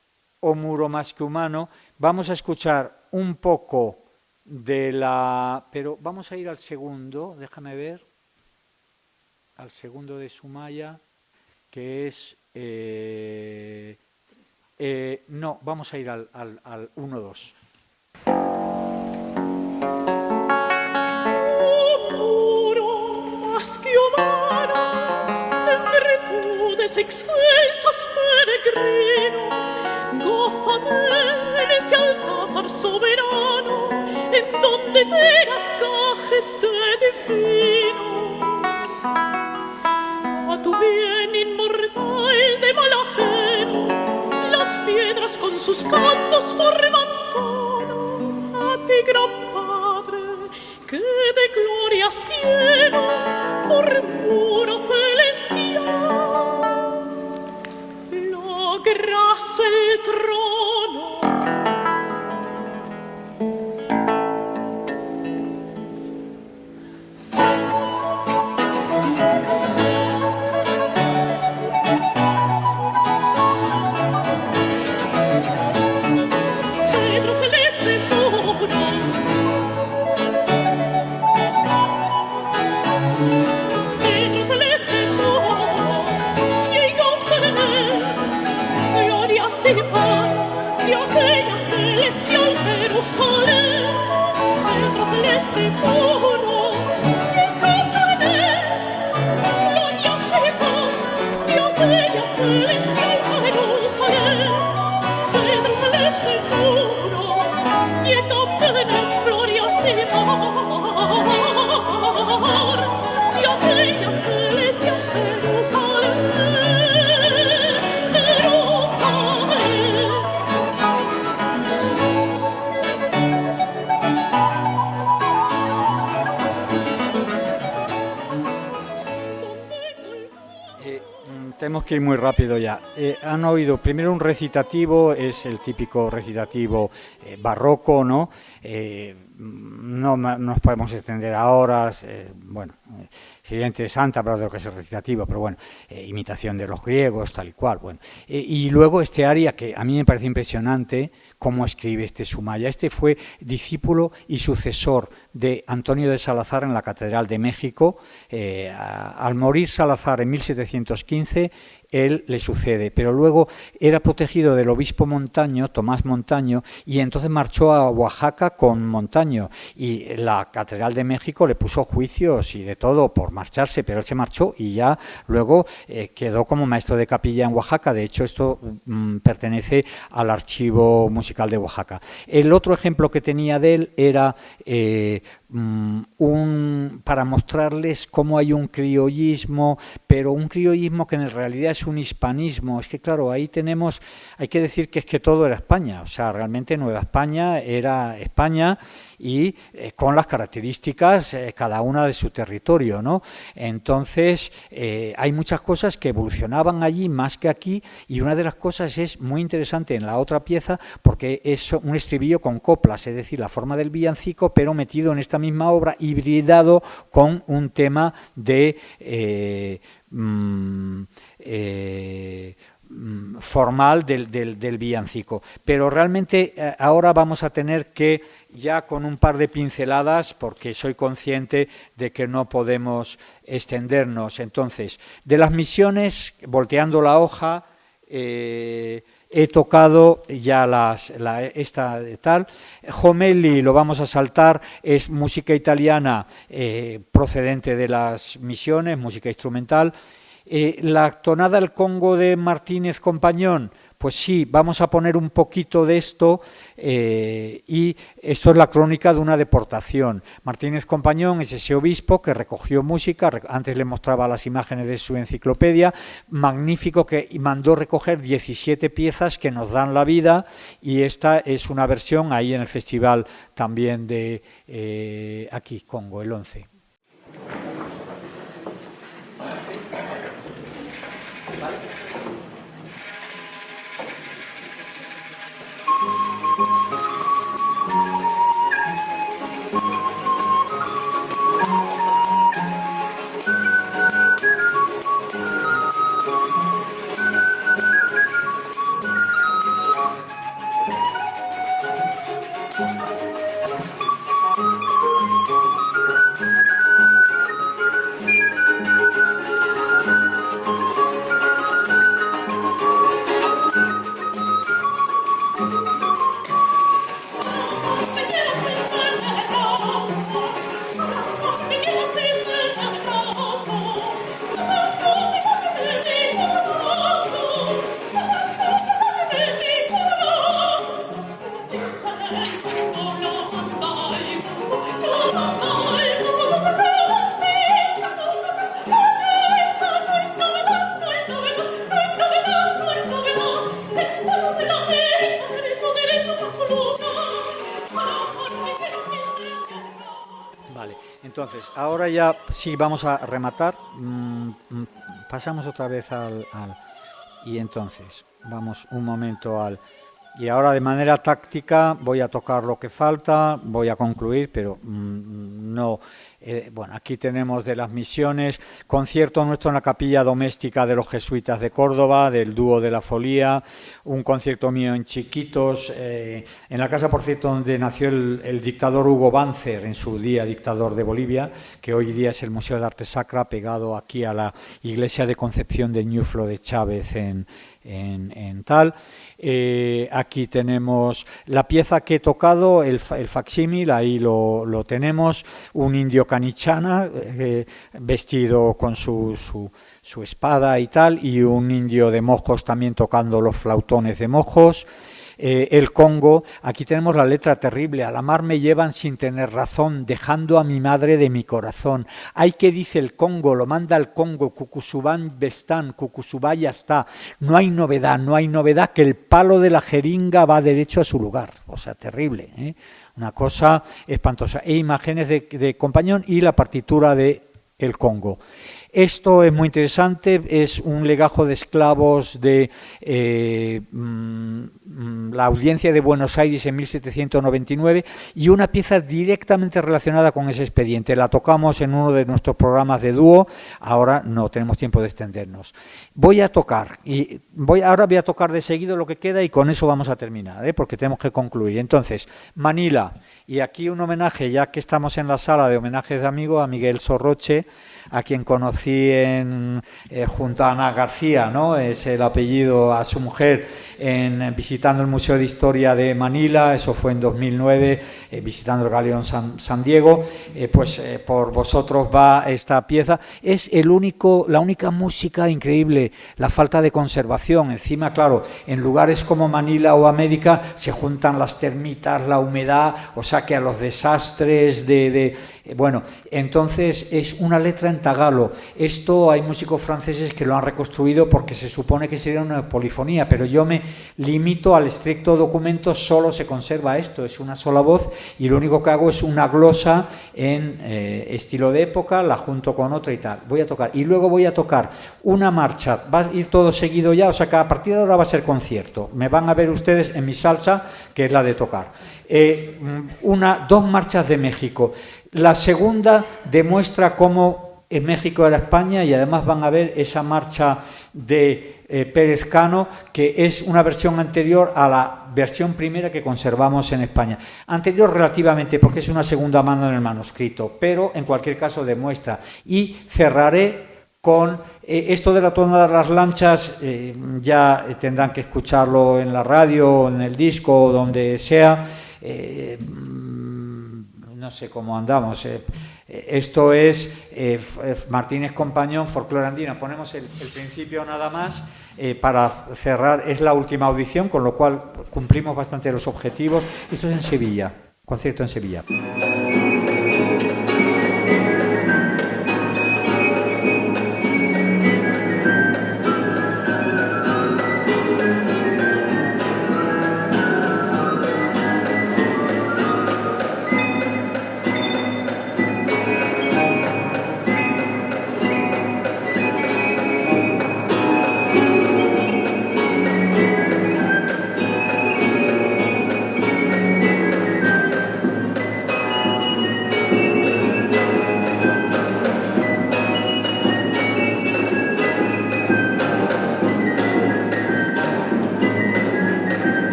O muro más que humano, vamos a escuchar un poco de la... Pero vamos a ir al segundo, déjame ver, al segundo de Sumaya, que es No, vamos a ir al 1-2. Más que humano, en virtudes excelsas peregrino, gózate en ese alcázar soberano, en donde te las cajes de divino. A tu bien inmortal de mal ajeno, las piedras con sus cantos forman tono. A ti, gran Padre, que de glorias lleno, murmuro celestial, logras el trono. Pedro celeste trono. Pedro celeste trono, llega a obtener gloria sin par de aquella celestial Jerusalén. Pedro celeste trono, llega a obtener gloria sin par de aquella celestial Jerusalén. Pedro celeste trono, llega a obtener gloria sin par. Tenemos que ir muy rápido ya. Han oído primero un recitativo, es el típico recitativo barroco, ¿no? No nos podemos extender a horas, sería interesante hablar de lo que es el recitativo, pero bueno, imitación de los griegos, tal y cual, bueno. Y luego este aria que a mí me parece impresionante, cómo escribe este Sumaya. Este fue discípulo y sucesor de Antonio de Salazar en la Catedral de México. Al morir Salazar en 1715, él le sucede, pero luego era protegido del obispo Montaño, Tomás Montaño, y entonces marchó a Oaxaca con Montaño, y la Catedral de México le puso juicios y de todo por marcharse, pero él se marchó y ya luego quedó como maestro de capilla en Oaxaca. De hecho, esto pertenece al Archivo Musical de Oaxaca. El otro ejemplo que tenía de él era para mostrarles cómo hay un criollismo, pero un criollismo que en realidad es un hispanismo. Es que claro, ahí tenemos, hay que decir que es que todo era España, o sea, realmente Nueva España era España y con las características cada una de su territorio, ¿no? Entonces hay muchas cosas que evolucionaban allí más que aquí, y una de las cosas es muy interesante en la otra pieza porque es un estribillo con coplas, es decir, la forma del villancico, pero metido en esta misma obra, hibridado con un tema de formal del villancico. Pero realmente ahora vamos a tener que, ya con un par de pinceladas, porque soy consciente de que no podemos extendernos. Entonces, de las misiones, volteando la hoja, he tocado ya esta de tal. Jomelli lo vamos a saltar, es música italiana procedente de las misiones, música instrumental. La tonada del Congo de Martínez Compañón, pues sí, vamos a poner un poquito de esto, y esto es la crónica de una deportación. Martínez Compañón es ese obispo que recogió música, antes le mostraba las imágenes de su enciclopedia, magnífico, que mandó recoger 17 piezas que nos dan la vida, y esta es una versión ahí en el festival también de aquí, Congo, el 11. Entonces, ahora ya sí vamos a rematar. Pasamos otra vez y entonces, vamos un momento al... Y ahora de manera táctica voy a tocar lo que falta, voy a concluir, pero no... bueno, aquí tenemos de las misiones, concierto nuestro en la capilla doméstica de los jesuitas de Córdoba, del dúo de la Folía, un concierto mío en Chiquitos, en la casa, por cierto, donde nació el dictador Hugo Banzer, en su día dictador de Bolivia, que hoy día es el Museo de Arte Sacra, pegado aquí a la iglesia de Concepción de Ñuflo de Chávez en tal. Aquí tenemos la pieza que he tocado, el facsímil, ahí lo tenemos, un indio canichana vestido con su espada y tal, y un indio de Mojos también tocando los flautones de Mojos. El Congo, aquí tenemos la letra terrible: a la mar me llevan sin tener razón, dejando a mi madre de mi corazón. Ay, ¿qué dice el Congo? Lo manda el Congo, Cucuzubán bestán, Cucuzubá ya está. No hay novedad, que el palo de la jeringa va derecho a su lugar. O sea, terrible, ¿eh? Una cosa espantosa. E imágenes de compañón y la partitura de el Congo. Esto es muy interesante, es un legajo de esclavos de la Audiencia de Buenos Aires en 1799 y una pieza directamente relacionada con ese expediente. La tocamos en uno de nuestros programas de dúo, ahora no tenemos tiempo de extendernos. Ahora voy a tocar de seguido lo que queda y con eso vamos a terminar, porque tenemos que concluir. Entonces, Manila, y aquí un homenaje, ya que estamos en la sala de homenajes de amigos, a Miguel Sorroche, a quien conocí junto a Ana García, ¿no? Es el apellido, a su mujer, visitando el Museo de Historia de Manila, eso fue en 2009, visitando el Galeón San Diego. Por vosotros va esta pieza. Es la única música increíble, la falta de conservación. Encima, claro, en lugares como Manila o América se juntan las termitas, la humedad, o sea que a los desastres bueno, entonces es una letra en tagalo. Esto hay músicos franceses que lo han reconstruido porque se supone que sería una polifonía, pero yo me limito al estricto documento, solo se conserva esto, es una sola voz y lo único que hago es una glosa en estilo de época, la junto con otra y tal. Voy a tocar y luego voy a tocar una marcha, va a ir todo seguido ya, o sea que a partir de ahora va a ser concierto. Me van a ver ustedes en mi salsa, que es la de tocar. Dos marchas de México. La segunda demuestra cómo en México era España y además van a ver esa marcha de Pérez Cano, que es una versión anterior a la versión primera que conservamos en España. Anterior relativamente, porque es una segunda mano en el manuscrito, pero en cualquier caso demuestra. Y cerraré con esto de la tonada de las lanchas, ya tendrán que escucharlo en la radio, en el disco, o donde sea. No sé cómo andamos. Esto es Martínez Compañón, Folclore Andino. Ponemos el principio nada más para cerrar. Es la última audición, con lo cual cumplimos bastante los objetivos. Esto es en Sevilla, concierto en Sevilla.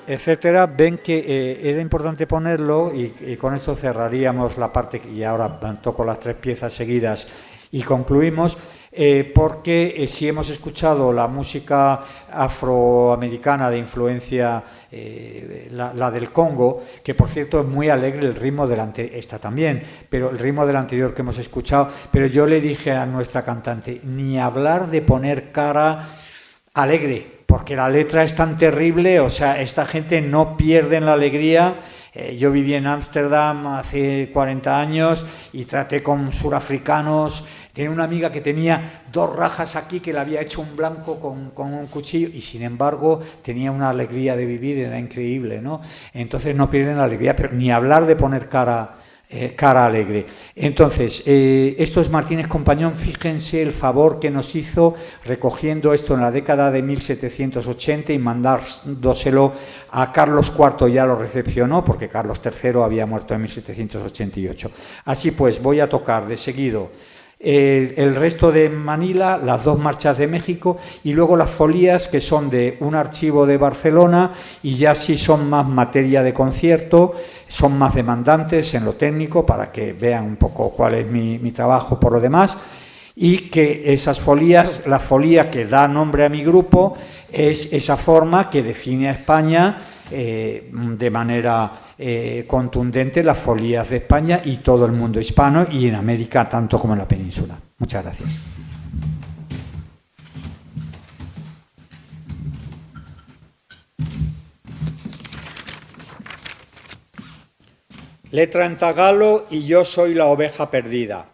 Etcétera, ven que era importante ponerlo y con eso cerraríamos la parte, y ahora toco las tres piezas seguidas y concluimos, porque si hemos escuchado la música afroamericana de influencia, la del Congo, que por cierto es muy alegre el ritmo esta también, pero el ritmo del anterior que hemos escuchado, pero yo le dije a nuestra cantante, ni hablar de poner cara alegre, porque la letra es tan terrible, o sea, esta gente no pierde la alegría Yo viví en Ámsterdam hace 40 años y traté con surafricanos. Tenía una amiga que tenía 2 rajas aquí, que le había hecho un blanco con un cuchillo, y sin embargo tenía una alegría de vivir, era increíble, ¿no? Entonces no pierden la alegría, pero ni hablar de poner cara alegre. Entonces, esto es Martínez Compañón. Fíjense el favor que nos hizo recogiendo esto en la década de 1780 y mandándoselo a Carlos IV. Ya lo recepcionó porque Carlos III había muerto en 1788. Así pues, voy a tocar de seguido el resto de Manila, las 2 marchas de México y luego las folías, que son de un archivo de Barcelona, y ya sí son más materia de concierto, son más demandantes en lo técnico, para que vean un poco cuál es mi trabajo por lo demás. Y que esas folías, la folía que da nombre a mi grupo, es esa forma que define a España de manera contundente, las folías de España y todo el mundo hispano, y en América tanto como en la península. Muchas gracias. Letra en tagalo y yo soy la oveja perdida.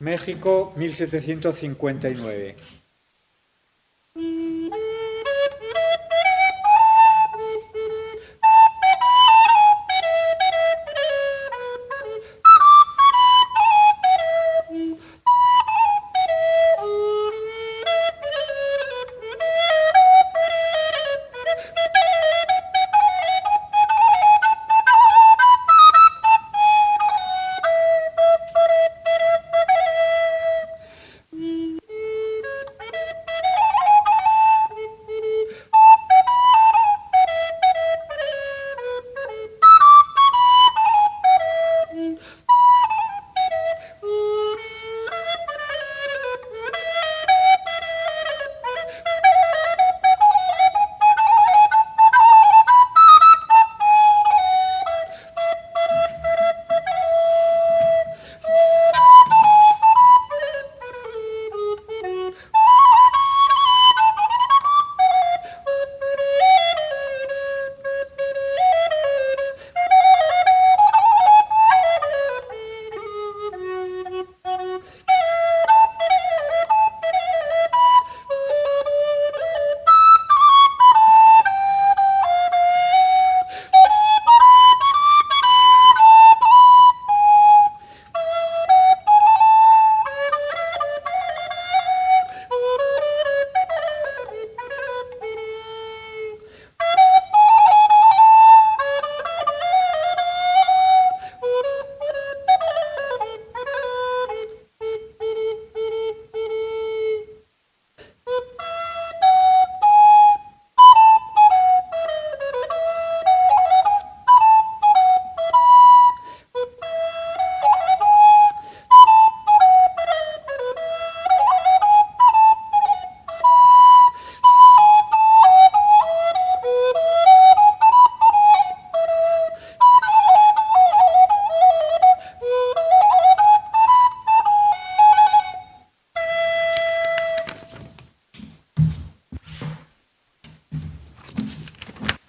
México, 1759.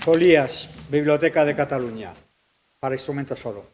Folías, Biblioteca de Cataluña, para instrumento solo.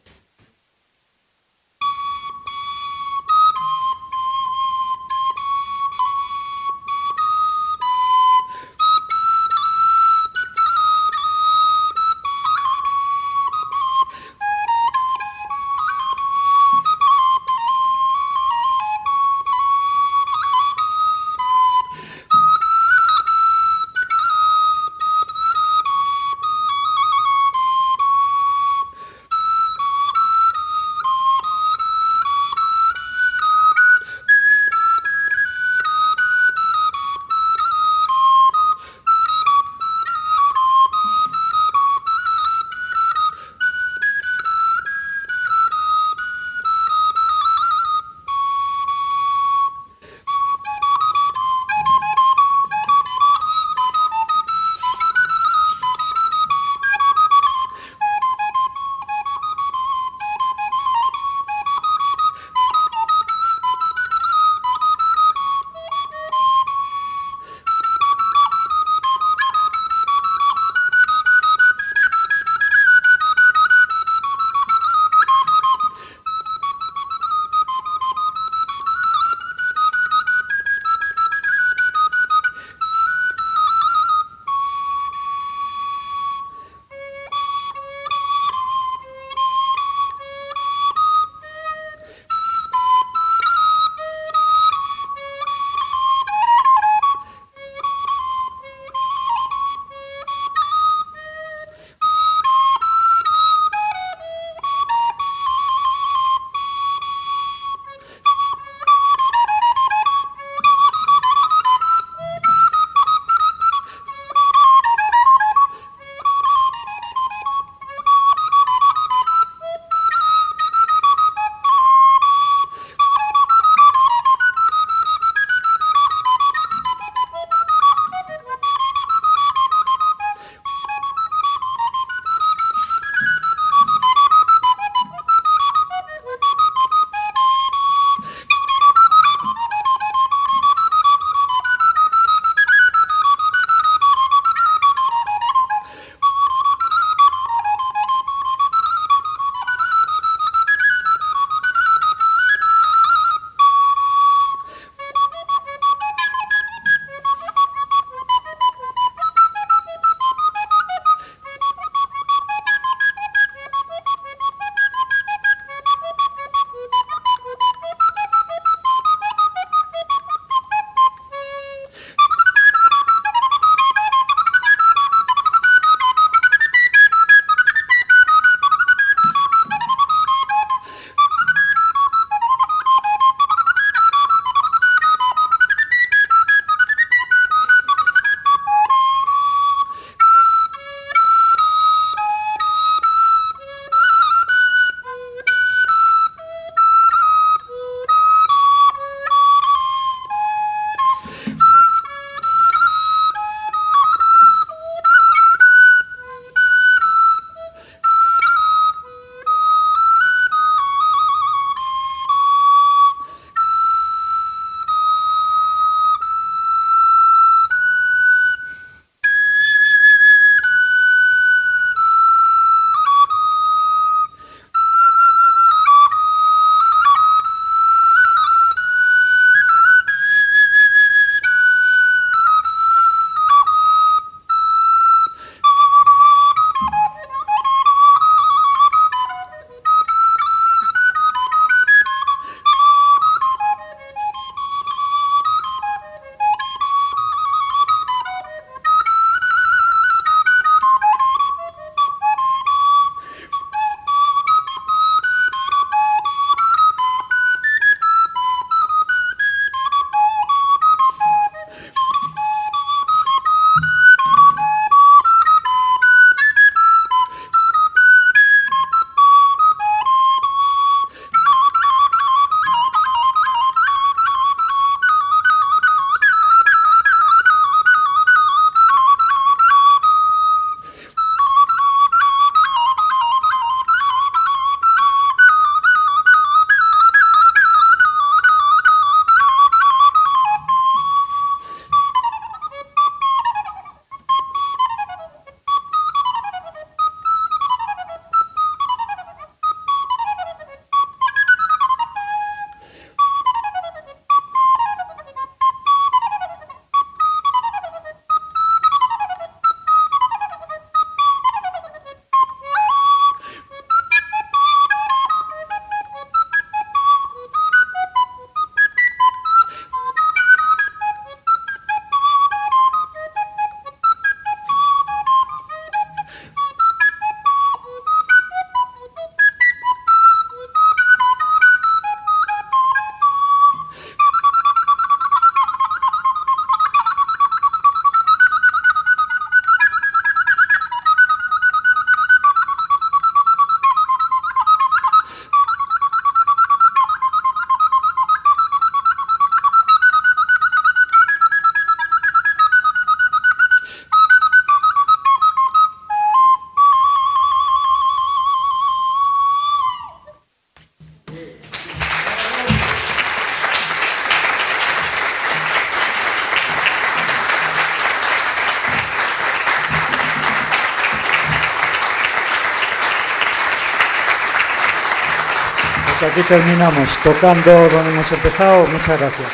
Pues aquí terminamos, tocando donde hemos empezado. Muchas gracias.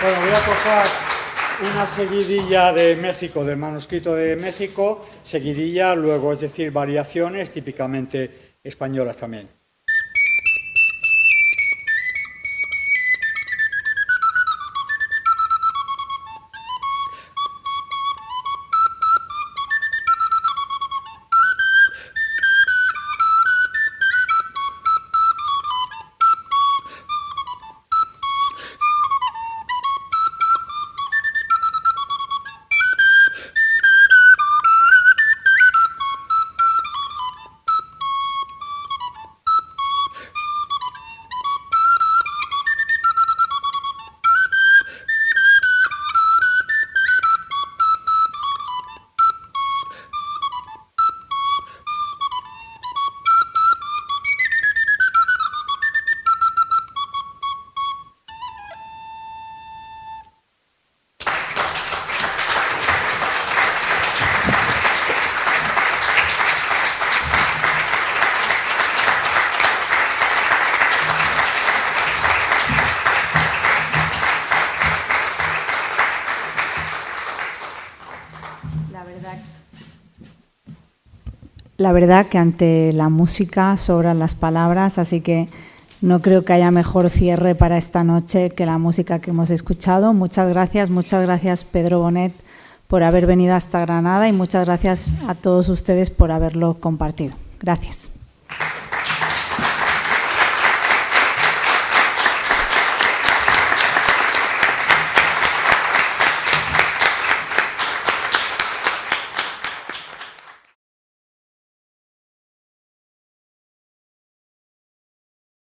Bueno, voy a tocar una seguidilla de México, del manuscrito de México, seguidilla, luego, es decir, variaciones típicamente españolas también. La verdad que ante la música sobran las palabras, así que no creo que haya mejor cierre para esta noche que la música que hemos escuchado. Muchas gracias Pedro Bonet por haber venido hasta Granada y muchas gracias a todos ustedes por haberlo compartido. Gracias.